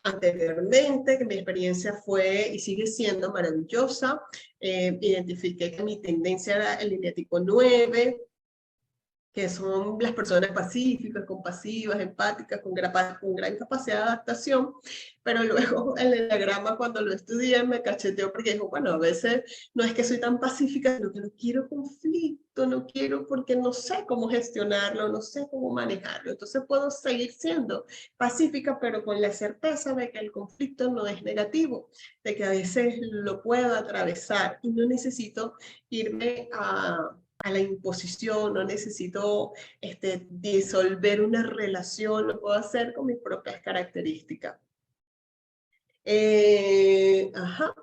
anteriormente, que mi experiencia fue y sigue siendo maravillosa. Identifiqué que mi tendencia era el eneatipo 9, que son las personas pacíficas, compasivas, empáticas, con gran capacidad de adaptación, pero luego el eneagrama, cuando lo estudié, me cacheteó porque dijo, bueno, a veces no es que soy tan pacífica, sino que no quiero conflicto, no quiero porque no sé cómo gestionarlo, no sé cómo manejarlo. Entonces puedo seguir siendo pacífica, pero con la certeza de que el conflicto no es negativo, de que a veces lo puedo atravesar y no necesito irme a la imposición, no necesito disolver una relación, lo puedo hacer con mis propias características. Ajá.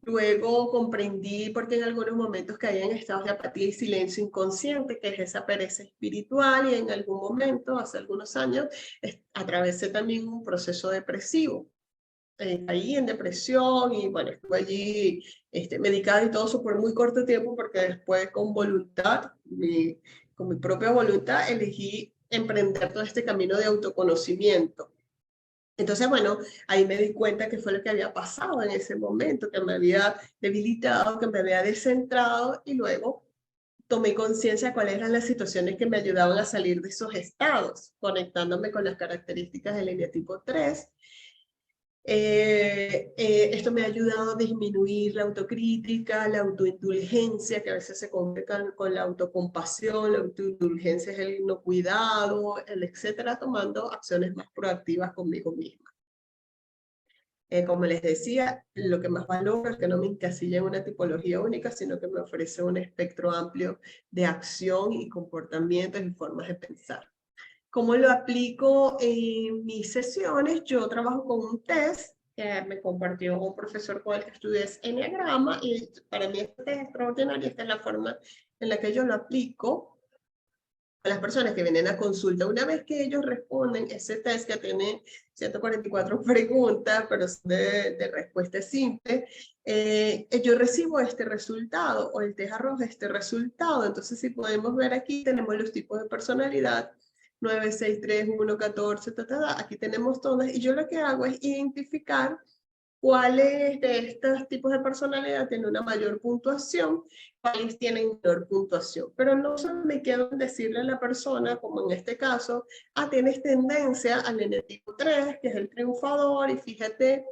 Luego comprendí porque en algunos momentos caía en estados de apatía y silencio inconsciente, que es esa pereza espiritual, y en algún momento, hace algunos años, atravesé también un proceso depresivo. Caí en depresión y bueno, estuve allí medicada y todo eso por muy corto tiempo, porque después con voluntad, con mi propia voluntad, elegí emprender todo este camino de autoconocimiento. Entonces, bueno, ahí me di cuenta que fue lo que había pasado en ese momento, que me había debilitado, que me había descentrado, y luego tomé conciencia de cuáles eran las situaciones que me ayudaban a salir de esos estados, conectándome con las características del eneatipo 3. Esto me ha ayudado a disminuir la autocrítica, la autoindulgencia, que a veces se complican con la autocompasión. La autoindulgencia es el no cuidado, el etcétera, tomando acciones más proactivas conmigo misma. Como les decía, lo que más valoro es que no me encasilla en una tipología única, sino que me ofrece un espectro amplio de acción y comportamientos y formas de pensar. ¿Cómo lo aplico en mis sesiones? Yo trabajo con un test que me compartió un profesor con el que estudié eneagrama, y para mí este test es extraordinario. Esta es la forma en la que yo lo aplico a las personas que vienen a consulta. Una vez que ellos responden ese test, que tiene 144 preguntas, pero son de respuesta simple, yo recibo este resultado, o el test arroja este resultado. Entonces, si podemos ver aquí, tenemos los tipos de personalidad: 9, 6, 3, 1, 14, aquí tenemos todas, y yo lo que hago es identificar cuáles de estos tipos de personalidad tienen una mayor puntuación, cuáles tienen menor puntuación. Pero no solo me quedo en decirle a la persona, como en este caso, tienes tendencia al eneatipo 3, que es el triunfador, y fíjate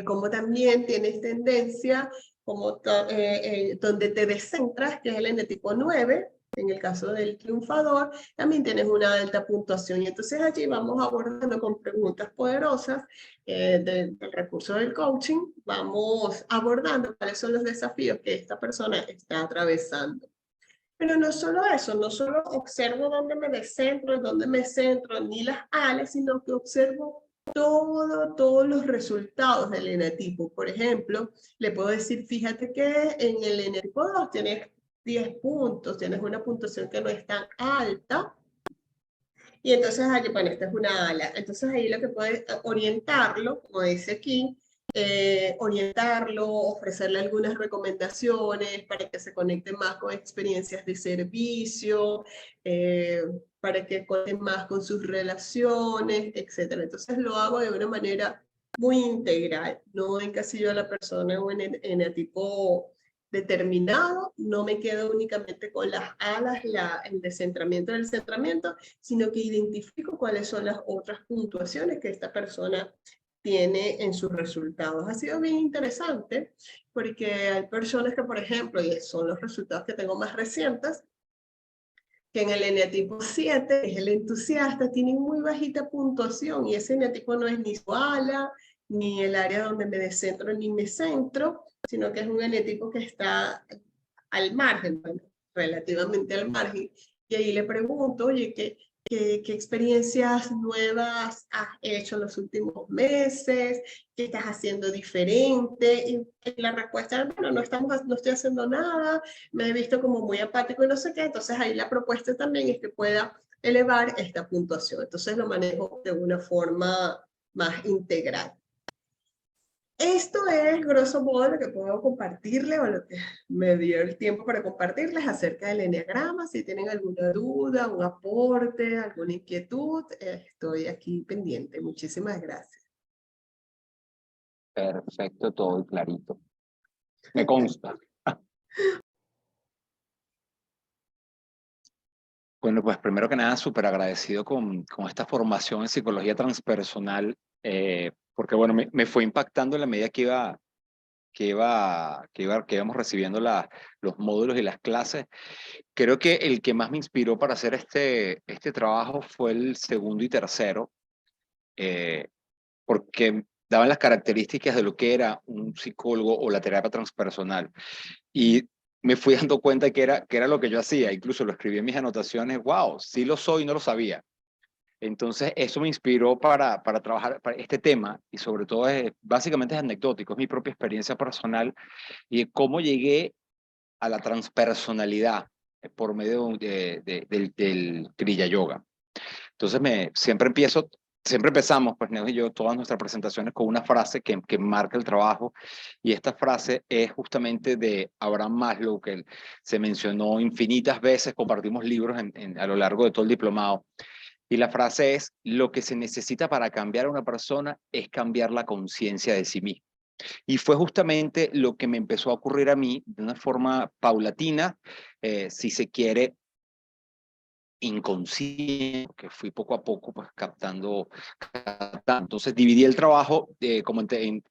cómo también tienes tendencia, donde te descentras, que es el eneatipo 9, en el caso del triunfador, también tienes una alta puntuación. Y entonces allí vamos abordando con preguntas poderosas del recurso del coaching, vamos abordando cuáles son los desafíos que esta persona está atravesando. Pero no solo eso, no solo observo dónde me descentro, dónde me centro, ni las áreas, sino que observo todos los resultados del eneatipo. Por ejemplo, le puedo decir, fíjate que en el eneatipo 2 tienes 10 puntos, tienes una puntuación que no es tan alta, y entonces, bueno, esta es una ala. Entonces ahí lo que puedes orientarlo, como dice aquí, orientarlo, ofrecerle algunas recomendaciones para que se conecte más con experiencias de servicio, para que conecte más con sus relaciones, etc. Entonces lo hago de una manera muy integral, no encasillo a la persona en el tipo determinado, no me quedo únicamente con las alas, el descentramiento del centramiento, sino que identifico cuáles son las otras puntuaciones que esta persona tiene en sus resultados. Ha sido bien interesante porque hay personas que, por ejemplo, y son los resultados que tengo más recientes, que en el eneatipo 7, que es el entusiasta, tienen muy bajita puntuación y ese eneatipo no es ni su ala, ni el área donde me descentro ni me centro, sino que es un eneatipo que está al margen, bueno, relativamente al margen. Y ahí le pregunto, oye, ¿qué experiencias nuevas has hecho en los últimos meses? ¿Qué estás haciendo diferente? Y la respuesta es, bueno, no estoy haciendo nada, me he visto como muy apático y no sé qué. Entonces ahí la propuesta también es que pueda elevar esta puntuación. Entonces lo manejo de una forma más integral. Esto es, grosso modo, lo que puedo compartirles o lo que me dio el tiempo para compartirles acerca del eneagrama. Si tienen alguna duda, un aporte, alguna inquietud, estoy aquí pendiente. Muchísimas gracias. Perfecto, todo clarito. Me consta. Bueno, pues primero que nada, súper agradecido con esta formación en psicología transpersonal, porque bueno, me fue impactando en la medida que íbamos recibiendo los módulos y las clases. Creo que el que más me inspiró para hacer este trabajo fue el segundo y tercero, eh, porque daban las características de lo que era un psicólogo o la terapia transpersonal. Y me fui dando cuenta que era lo que yo hacía, incluso lo escribí en mis anotaciones, wow, sí lo soy, no lo sabía. Entonces, eso me inspiró para trabajar para este tema y sobre todo, básicamente es anecdótico, es mi propia experiencia personal y de cómo llegué a la transpersonalidad por medio del Kriya Yoga. Entonces, siempre empezamos, pues Neo y yo, todas nuestras presentaciones con una frase que marca el trabajo, y esta frase es justamente de Abraham Maslow, que se mencionó infinitas veces, compartimos libros a lo largo de todo el diplomado, y la frase es: lo que se necesita para cambiar a una persona es cambiar la conciencia de sí mismo. Y fue justamente lo que me empezó a ocurrir a mí de una forma paulatina, si se quiere, inconsciente, que fui poco a poco pues captando. Entonces dividí el trabajo como en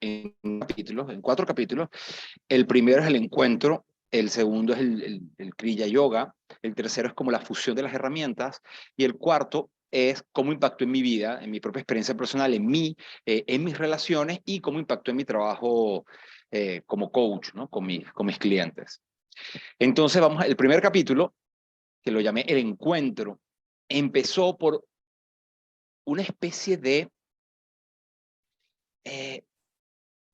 capítulos, en 4 capítulos. El primero es el encuentro, el segundo es el Kriya Yoga, el tercero es como la fusión de las herramientas, y el cuarto es cómo impactó en mi vida, en mi propia experiencia personal, en mis relaciones, y cómo impactó en mi trabajo como coach, ¿no? Con mis clientes. Entonces el primer capítulo, que lo llamé el encuentro, empezó por una especie de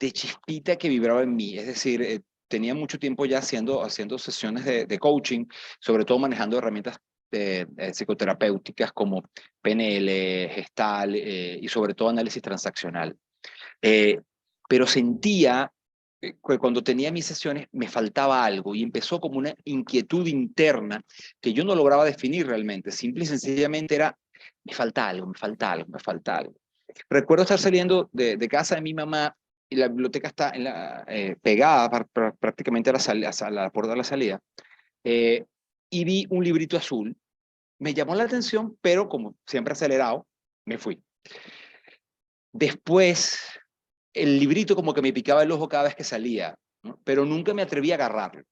chispita que vibraba en mí. Es decir, tenía mucho tiempo ya haciendo sesiones de coaching, sobre todo manejando herramientas psicoterapéuticas como PNL, Gestalt y sobre todo análisis transaccional. Pero sentía que cuando tenía mis sesiones me faltaba algo y empezó como una inquietud interna que yo no lograba definir realmente. Simple y sencillamente era: me falta algo, me falta algo, me falta algo. Recuerdo estar saliendo de casa de mi mamá y la biblioteca está pegada prácticamente a la puerta de la salida, y vi un librito azul. Me llamó la atención, pero como siempre acelerado, me fui. Después, el librito como que me picaba el ojo cada vez que salía, ¿no? Pero nunca me atreví a agarrarlo.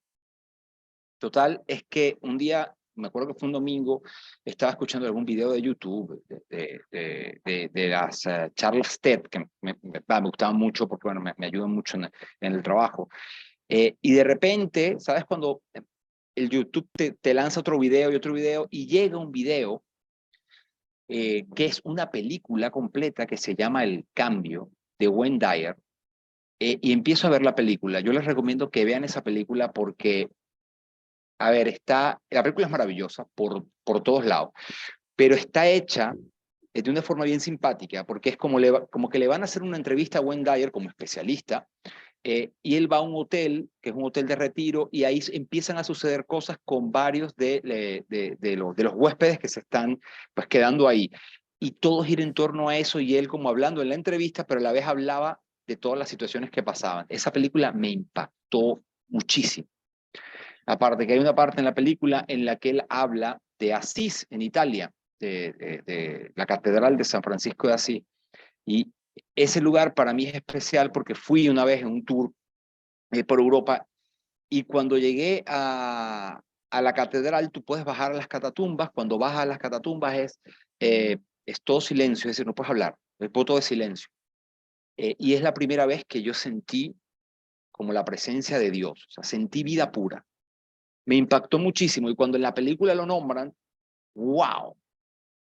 Total, es que un día, me acuerdo que fue un domingo, estaba escuchando algún video de YouTube de las charlas TED, que me gustaban mucho porque bueno, me ayudan mucho en el trabajo. Y de repente, ¿sabes? Cuando el YouTube te lanza otro video y otro video, y llega un video que es una película completa que se llama El Cambio, de Wayne Dyer, y empiezo a ver la película. Yo les recomiendo que vean esa película porque, a ver, la película es maravillosa por todos lados, pero está hecha de una forma bien simpática, porque es como que le van a hacer una entrevista a Wayne Dyer como especialista, y él va a un hotel, que es un hotel de retiro, y ahí empiezan a suceder cosas con varios de los huéspedes que se están pues quedando ahí. Y todo gira en torno a eso, y él como hablando en la entrevista, pero a la vez hablaba de todas las situaciones que pasaban. Esa película me impactó muchísimo. Aparte que hay una parte en la película en la que él habla de Asís, en Italia, de la Catedral de San Francisco de Asís. Y ese lugar para mí es especial porque fui una vez en un tour por Europa, y cuando llegué a la catedral, tú puedes bajar a las catatumbas. Cuando bajas a las catatumbas es todo silencio, es decir, no puedes hablar, es voto de silencio. Y es la primera vez que yo sentí como la presencia de Dios, o sea, sentí vida pura. Me impactó muchísimo y cuando en la película lo nombran, wow,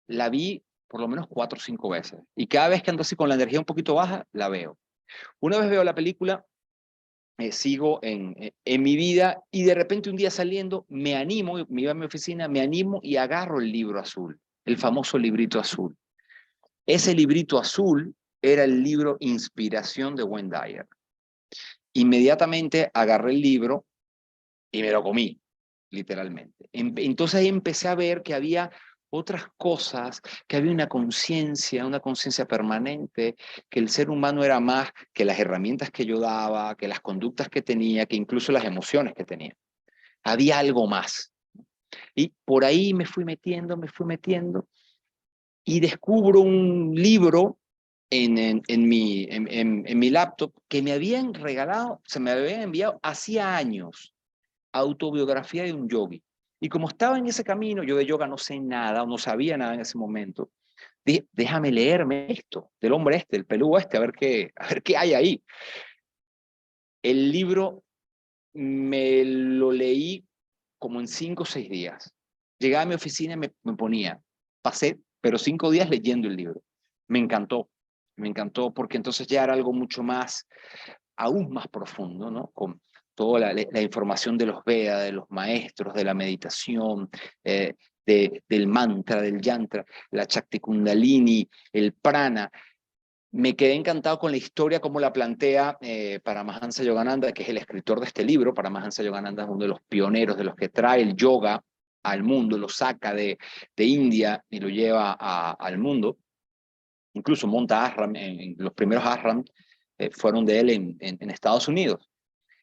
la vi por lo menos 4 o 5 veces. Y cada vez que ando así con la energía un poquito baja, la veo. Una vez veo la película, sigo en mi vida y de repente un día saliendo me animo, me iba a mi oficina, me animo y agarro el libro azul, el famoso librito azul. Ese librito azul era el libro Inspiración de Wayne Dyer. Inmediatamente agarré el libro y me lo comí, literalmente. Entonces ahí empecé a ver que había otras cosas, que había una conciencia permanente, que el ser humano era más que las herramientas que yo daba, que las conductas que tenía, que incluso las emociones que tenía. Había algo más. Y por ahí me fui metiendo y descubro un libro en mi laptop que me habían regalado, se me habían enviado hacía años, autobiografía de un yogi. Y como estaba en ese camino, yo de yoga no sé nada, o no sabía nada en ese momento, dije, déjame leerme esto, del hombre este, del peludo este, a ver qué hay ahí. El libro me lo leí como en 5 o 6 días. Llegaba a mi oficina y me ponía, pasé, pero 5 días leyendo el libro. Me encantó porque entonces ya era algo mucho más, aún más profundo, ¿no? Con toda la información de los Vedas, de los maestros, de la meditación, del mantra, del yantra, la Shakti Kundalini, el prana. Me quedé encantado con la historia, como la plantea Paramahansa Yogananda, que es el escritor de este libro. Paramahansa Yogananda es uno de los pioneros, de los que trae el yoga al mundo, lo saca de India y lo lleva al mundo. Incluso monta ashram, en los primeros ashram fueron de él en Estados Unidos.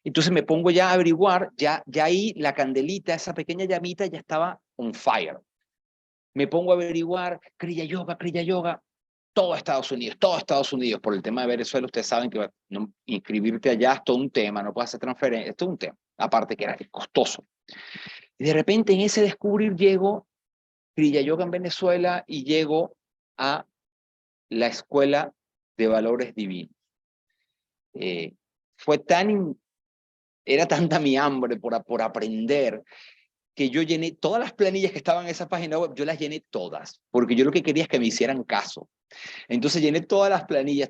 Entonces me pongo ya a averiguar, ya ahí la candelita, esa pequeña llamita ya estaba on fire. Me pongo a averiguar, Kriya Yoga, todo Estados Unidos, por el tema de Venezuela, ustedes saben que no, inscribirte allá es todo un tema, no puedes hacer transferencia, es todo un tema, aparte que era costoso. Y de repente en ese descubrir llego Kriya Yoga en Venezuela y llego a la Escuela de Valores Divinos. Fue era tanta mi hambre por aprender, que yo llené todas las planillas que estaban en esa página web, yo las llené todas, porque yo lo que quería es que me hicieran caso. Entonces llené todas las planillas,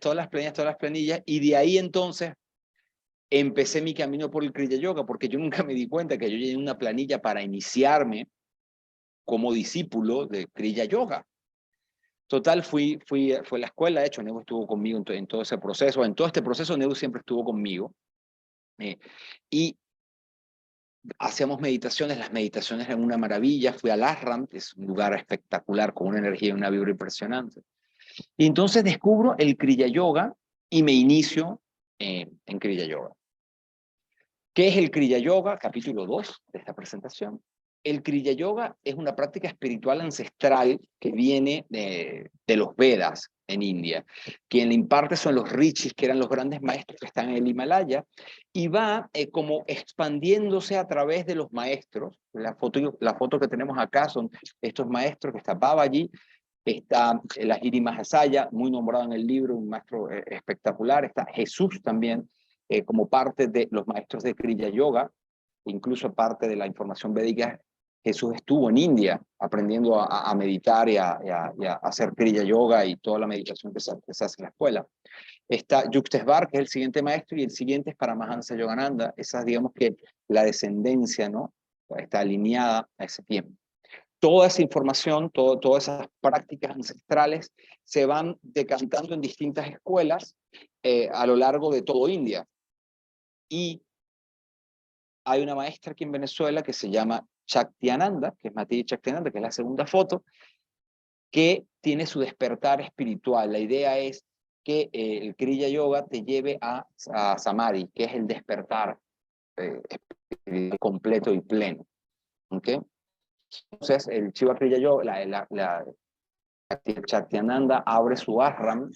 y de ahí entonces empecé mi camino por el Kriya Yoga, porque yo nunca me di cuenta que yo llené una planilla para iniciarme como discípulo de Kriya Yoga. Total, fue a la escuela, de hecho, Neu estuvo conmigo en todo ese proceso, en todo este proceso Neu siempre estuvo conmigo, y hacíamos meditaciones, las meditaciones eran una maravilla. Fui al ashram, que es un lugar espectacular, con una energía y una vibra impresionante. Y entonces descubro el Kriya Yoga y me inicio en Kriya Yoga. ¿Qué es el Kriya Yoga? Capítulo 2 de esta presentación. El Kriya Yoga es una práctica espiritual ancestral que viene de los Vedas en India. Quien le imparte son los rishis, que eran los grandes maestros que están en el Himalaya, y va como expandiéndose a través de los maestros. La foto que tenemos acá son estos maestros, que está Babaji, está la Giri Mahasaya, muy nombrado en el libro, un maestro espectacular. Está Jesús también, como parte de los maestros de Kriya Yoga, incluso parte de la información védica. Jesús estuvo en India aprendiendo a meditar y a hacer Kriya Yoga y toda la meditación que se hace en la escuela. Está Yuktesvar, que es el siguiente maestro, y el siguiente es Paramahansa Yogananda. Esa, digamos que la descendencia, ¿no?, está alineada a ese tiempo. Toda esa información, todas esas prácticas ancestrales se van decantando en distintas escuelas a lo largo de todo India. Y hay una maestra aquí en Venezuela que se llama Shaktiananda, que es Mati Shaktiananda, que es la segunda foto, que tiene su despertar espiritual. La idea es que el Kriya Yoga te lleve a Samadhi, que es el despertar completo y pleno. ¿Okay? Entonces, el Shiva Kriya Yoga, Shaktiananda abre su ashram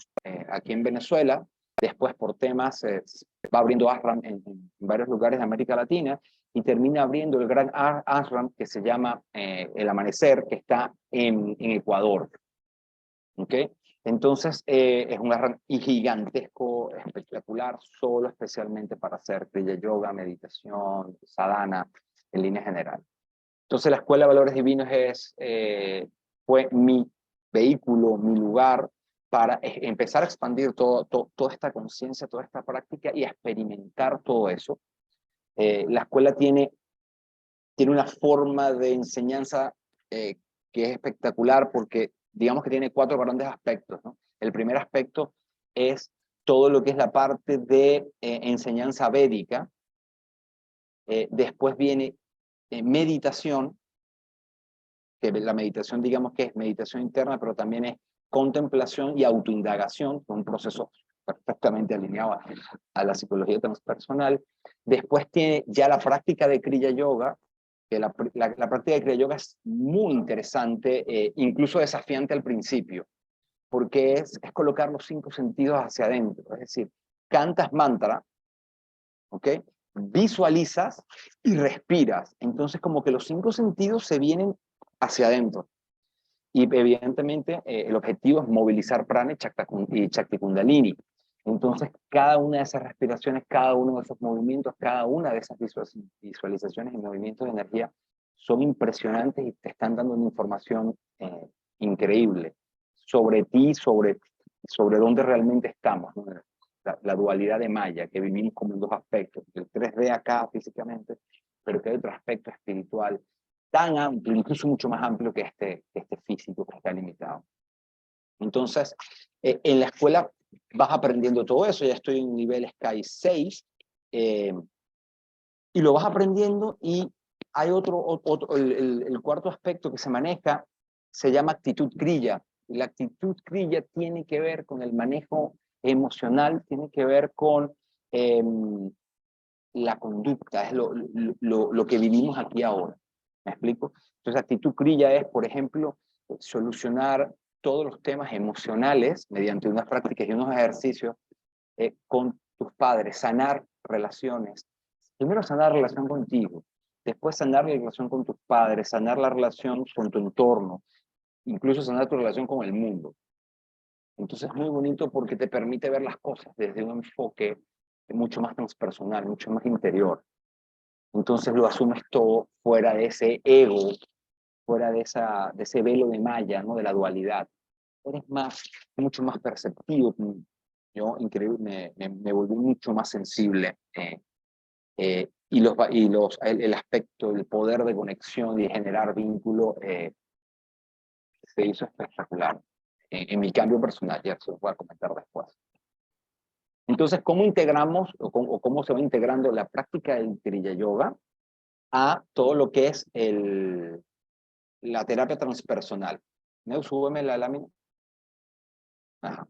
aquí en Venezuela. Después, por temas, va abriendo ashram en varios lugares de América Latina, y termina abriendo el gran ashram que se llama El Amanecer, que está en Ecuador. ¿Ok? Entonces, es un ashram gigantesco, espectacular, solo especialmente para hacer Kriya Yoga, meditación, sadhana, en línea general. Entonces, la Escuela de Valores Divinos fue mi vehículo, mi lugar para empezar a expandir toda esta conciencia, toda esta práctica y experimentar todo eso. La escuela tiene una forma de enseñanza que es espectacular porque digamos que tiene 4 grandes aspectos, ¿no? El primer aspecto es todo lo que es la parte de enseñanza védica. Después viene meditación, que la meditación digamos que es meditación interna, pero también es contemplación y autoindagación, un proceso perfectamente alineado a la psicología transpersonal. Después tiene ya la práctica de Kriya Yoga, que la práctica de Kriya Yoga es muy interesante, incluso desafiante al principio, porque es colocar los 5 sentidos hacia adentro, es decir, cantas mantra, ¿ok? Visualizas y respiras, entonces como que los 5 sentidos se vienen hacia adentro. Y evidentemente el objetivo es movilizar prana y Shakti Kundalini. Entonces cada una de esas respiraciones, cada uno de esos movimientos, cada una de esas visualizaciones y movimientos de energía son impresionantes y te están dando una información increíble sobre ti, sobre dónde realmente estamos, ¿no? La dualidad de Maya, que vivimos como en 2 aspectos, el 3D acá físicamente, pero que hay otro aspecto espiritual tan amplio, incluso mucho más amplio que este físico que está limitado. Entonces, en la escuela vas aprendiendo todo eso, ya estoy en nivel Sky 6, y lo vas aprendiendo y hay el cuarto aspecto que se maneja, se llama actitud kriya. Y la actitud kriya tiene que ver con el manejo emocional, tiene que ver con la conducta, es lo que vivimos aquí ahora. ¿Me explico? Entonces, actitud kriya es, por ejemplo, solucionar todos los temas emocionales mediante unas prácticas y unos ejercicios con tus padres, sanar relaciones. Primero sanar la relación contigo, después sanar la relación con tus padres, sanar la relación con tu entorno, incluso sanar tu relación con el mundo. Entonces es muy bonito porque te permite ver las cosas desde un enfoque mucho más transpersonal, mucho más interior. Entonces lo asumes todo fuera de ese ego, fuera de ese velo de malla, ¿no? De la dualidad. Eres mucho más perceptivo. Yo, increíble, me volví mucho más sensible. El aspecto, el poder de conexión y generar vínculo se hizo espectacular. En mi cambio personal, ya se lo voy a comentar después. Entonces, ¿cómo integramos o cómo se va integrando la práctica del Kriya Yoga a todo lo que es la terapia transpersonal? Súbeme la lámina. Ajá.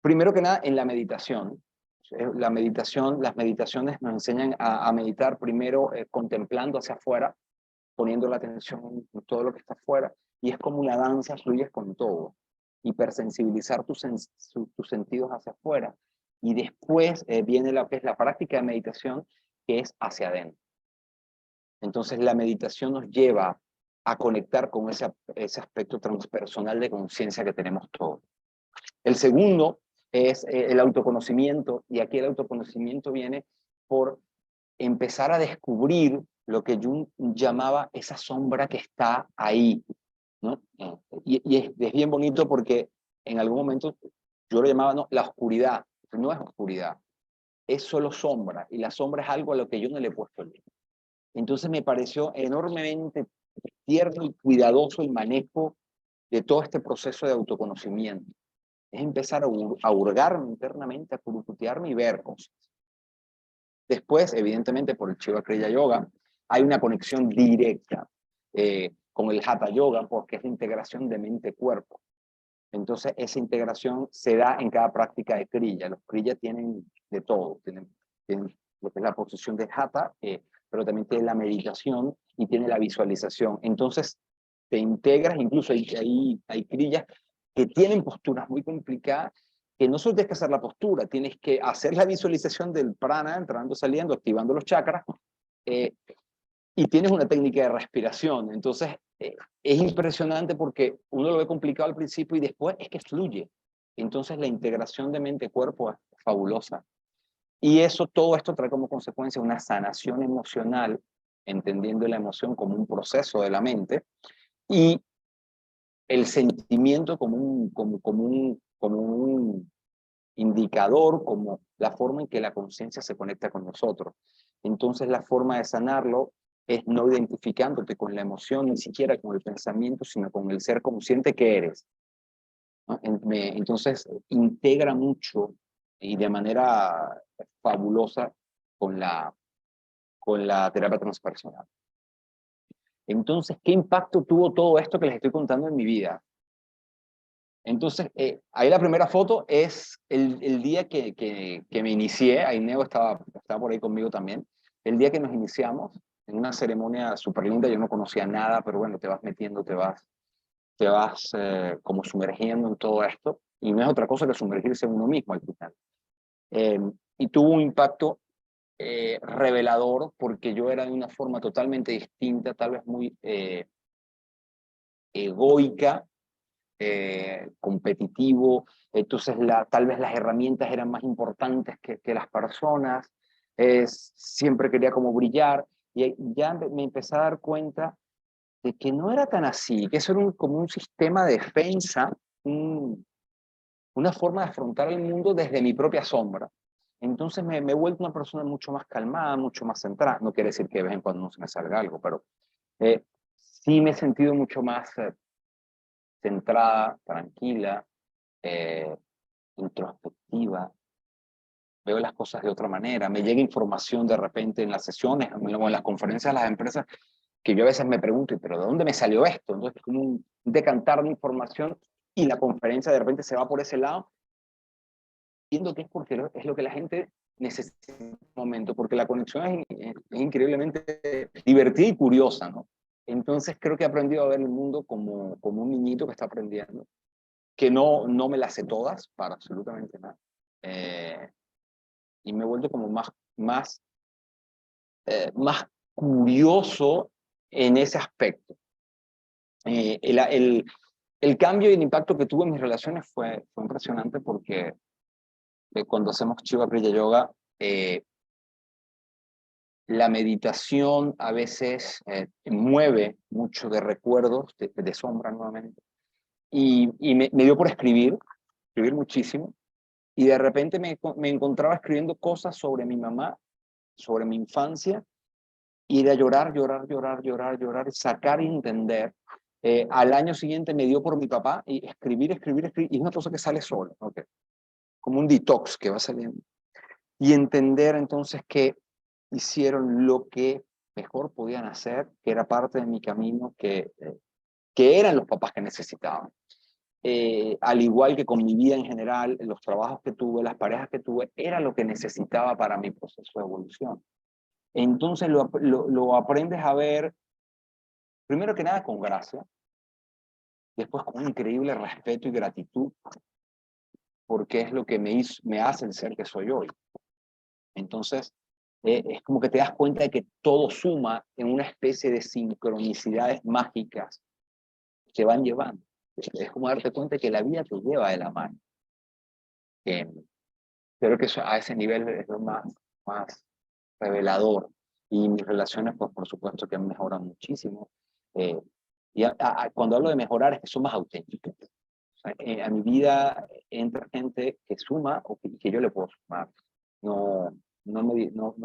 Primero que nada, en la meditación. Las meditaciones nos enseñan a meditar primero contemplando hacia afuera, poniendo la atención en todo lo que está afuera, y es como una danza, fluyes con todo. Hipersensibilizar tus sentidos hacia afuera. Y después viene lo que es la práctica de meditación, que es hacia adentro. Entonces la meditación nos lleva a conectar con ese aspecto transpersonal de conciencia que tenemos todos. El segundo es el autoconocimiento, y aquí el autoconocimiento viene por empezar a descubrir lo que Jung llamaba esa sombra que está ahí, ¿no? Y es bien bonito porque en algún momento yo lo llamaba, no, la oscuridad. No es oscuridad, es solo sombra, y la sombra es algo a lo que yo no le he puesto el nombre. Entonces me pareció enormemente tierno y cuidadoso el manejo de todo este proceso de autoconocimiento. Es empezar a hurgarme internamente, a curucutearme y ver cosas. Después, evidentemente, por el Shiva Kriya Yoga, hay una conexión directa con el Hatha Yoga, porque es la integración de mente-cuerpo. Entonces, esa integración se da en cada práctica de Kriya. Los Kriya tienen de todo. Tienen lo que es la posición de Hatha, pero también tiene la meditación y tiene la visualización. Entonces, te integras, incluso hay Kriyas que tienen posturas muy complicadas, que no solo tienes que hacer la postura, tienes que hacer la visualización del prana, entrando, saliendo, activando los chakras, y tienes una técnica de respiración. Entonces, es impresionante porque uno lo ve complicado al principio y después es que fluye. Entonces, la integración de mente-cuerpo es fabulosa. Y eso, todo esto trae como consecuencia una sanación emocional, entendiendo la emoción como un proceso de la mente y el sentimiento como un indicador, como la forma en que la conciencia se conecta con nosotros. Entonces la forma de sanarlo es no identificándote con la emoción, ni siquiera con el pensamiento, sino con el ser consciente que eres, ¿no? Entonces integra mucho y de manera fabulosa con la terapia transpersonal. Entonces, ¿qué impacto tuvo todo esto que les estoy contando en mi vida? Entonces, ahí la primera foto es el día que me inicié, ahí Neo estaba por ahí conmigo también, el día que nos iniciamos, en una ceremonia súper linda, yo no conocía nada, pero bueno, te vas metiendo, te vas como sumergiendo en todo esto, y no es otra cosa que sumergirse en uno mismo al final. Y tuvo un impacto revelador, porque yo era de una forma totalmente distinta, tal vez muy egoica, competitivo, entonces tal vez las herramientas eran más importantes que las personas, siempre quería como brillar, y ya me empecé a dar cuenta de que no era tan así, que eso era como un sistema de defensa, una forma de afrontar el mundo desde mi propia sombra. Entonces me he vuelto una persona mucho más calmada, mucho más centrada. No quiere decir que de vez en cuando no se me salga algo, pero sí me he sentido mucho más centrada, tranquila, introspectiva, veo las cosas de otra manera, me llega información de repente en las sesiones o en las conferencias de las empresas que yo a veces me pregunto, ¿pero de dónde me salió esto? Entonces es como un decantar de información y la conferencia de repente se va por ese lado, viendo que es porque es lo que la gente necesita en un momento, porque la conexión es increíblemente divertida y curiosa, ¿no? Entonces creo que he aprendido a ver el mundo como un niñito que está aprendiendo, que no me las sé todas para absolutamente nada. Y me he vuelto como más curioso en ese aspecto. El cambio y el impacto que tuve en mis relaciones fue impresionante porque cuando hacemos Shiva Kriya Yoga, la meditación a veces mueve mucho de recuerdos, de sombra nuevamente, y me dio por escribir muchísimo, y de repente me encontraba escribiendo cosas sobre mi mamá, sobre mi infancia, y de llorar, sacar y entender. Al año siguiente me dio por mi papá, y escribir, y es una cosa que sale sola, ¿okay? Como un detox que va saliendo. Y entender entonces que hicieron lo que mejor podían hacer, que era parte de mi camino, que eran los papás que necesitaban. Al igual que con mi vida en general, los trabajos que tuve, las parejas que tuve, era lo que necesitaba para mi proceso de evolución. Entonces lo aprendes a ver, primero que nada, con gracia, después con un increíble respeto y gratitud, porque es lo que me hace el ser que soy hoy. Entonces, es como que te das cuenta de que todo suma en una especie de sincronicidades mágicas que van llevando. Es como darte cuenta de que la vida te lleva de la mano. Creo que eso, a ese nivel es lo más revelador. Y mis relaciones, pues por supuesto que han mejorado muchísimo. Y cuando hablo de mejorar es que son más auténticas. O sea, a mi vida entra gente que suma o que yo le puedo sumar. No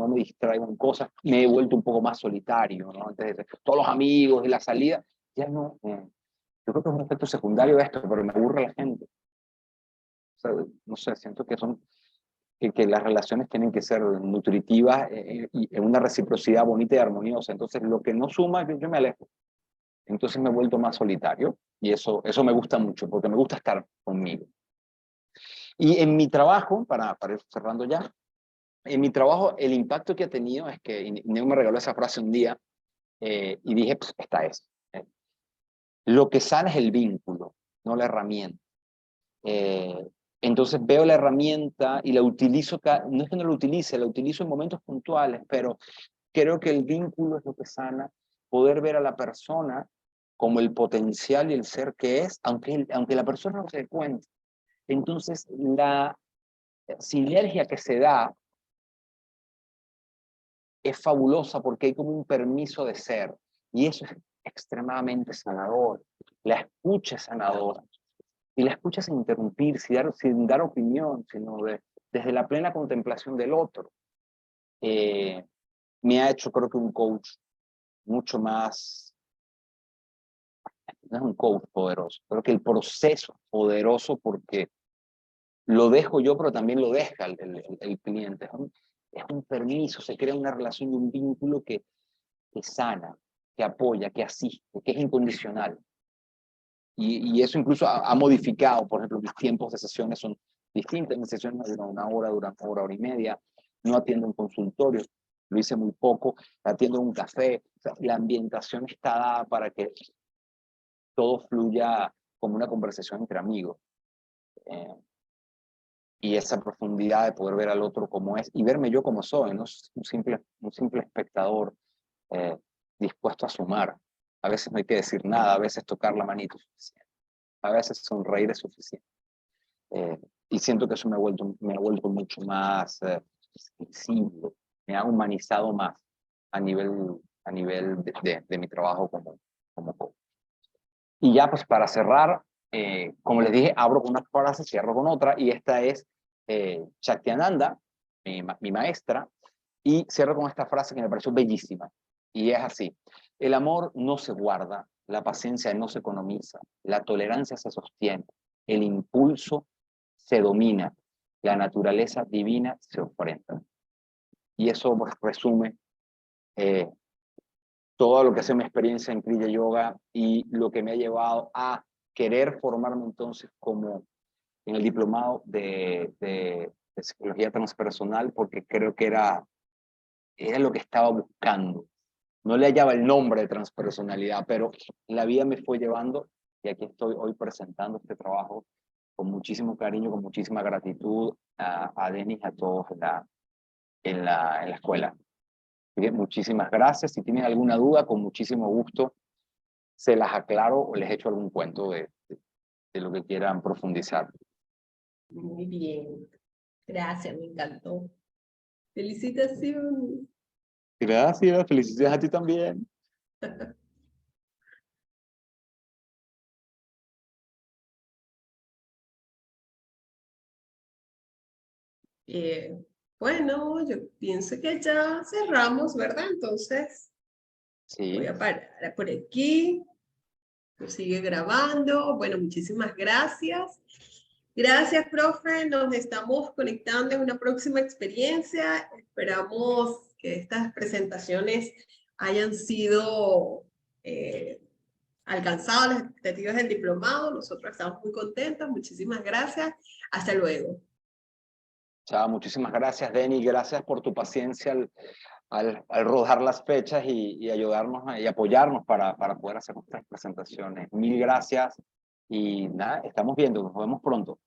me distraigo en cosas. Me he vuelto un poco más solitario, ¿no? Antes de todos los amigos y la salida, ya no. Yo creo que es un efecto secundario de esto, pero me aburre la gente. O sea, no sé, siento que las relaciones tienen que ser nutritivas y en una reciprocidad bonita y armoniosa. Entonces, lo que no suma, yo me alejo. Entonces me he vuelto más solitario y eso me gusta mucho, porque me gusta estar conmigo. Y en mi trabajo, para ir cerrando ya, en mi trabajo el impacto que ha tenido es que Neo me regaló esa frase un día y dije, pues esta es. Lo que sana es el vínculo, no la herramienta. Entonces veo la herramienta y la utilizo, no es que no la utilice, la utilizo en momentos puntuales, pero creo que el vínculo es lo que sana, poder ver a la persona como el potencial y el ser que es, aunque la persona no se dé cuenta. Entonces, la sinergia que se da es fabulosa porque hay como un permiso de ser, y eso es extremadamente sanador. La escucha es sanadora, y la escucha sin interrumpir, sin dar opinión, sino desde la plena contemplación del otro. Me ha hecho, creo que, un coach mucho más, no es un coach poderoso, creo que el proceso es poderoso porque lo dejo yo, pero también lo deja el cliente. Es un permiso, se crea una relación y un vínculo que sana, que apoya, que asiste, que es incondicional. Y eso incluso ha modificado, por ejemplo, mis tiempos de sesiones son distintos. Mis sesiones duran una hora, duran hora y media. No atiendo en consultorio, lo hice muy poco. Atiendo en un café. O sea, la ambientación está dada para que todo fluya como una conversación entre amigos. Y esa profundidad de poder ver al otro como es y verme yo como soy, no un simple espectador dispuesto a sumar. A veces no hay que decir nada, a veces tocar la manito es suficiente, a veces sonreír es suficiente. Y siento que eso me ha vuelto mucho más sensible, me ha humanizado más a nivel de mi trabajo como coach. Y ya pues para cerrar, como les dije, abro con una frase, cierro con otra, y esta es Shaktiananda, mi maestra, y cierro con esta frase que me pareció bellísima, y es así: el amor no se guarda, la paciencia no se economiza, la tolerancia se sostiene, el impulso se domina, la naturaleza divina se ofrenda. Y eso pues, resume todo lo que ha sido mi experiencia en Kriya Yoga y lo que me ha llevado a querer formarme entonces como en el diplomado de psicología transpersonal, porque creo que era lo que estaba buscando. No le hallaba el nombre de transpersonalidad, pero la vida me fue llevando y aquí estoy hoy presentando este trabajo con muchísimo cariño, con muchísima gratitud a Denis, a todos en la escuela. Bien, muchísimas gracias. Si tienen alguna duda, con muchísimo gusto se las aclaro o les echo algún cuento de lo que quieran profundizar. Muy bien. Gracias, me encantó. Felicitaciones. Gracias, felicidades a ti también. Bueno, yo pienso que ya cerramos, ¿verdad? Entonces, voy Sí, a parar por aquí. Sigue grabando. Bueno, muchísimas gracias. Gracias, profe. Nos estamos conectando en una próxima experiencia. Esperamos que estas presentaciones hayan sido alcanzado las expectativas del diplomado. Nosotros estamos muy contentos. Muchísimas gracias. Hasta luego. chao, muchísimas gracias, Denny. Gracias por tu paciencia al rodar las fechas y ayudarnos y apoyarnos para poder hacer nuestras presentaciones. Mil gracias y nada, estamos viendo, nos vemos pronto.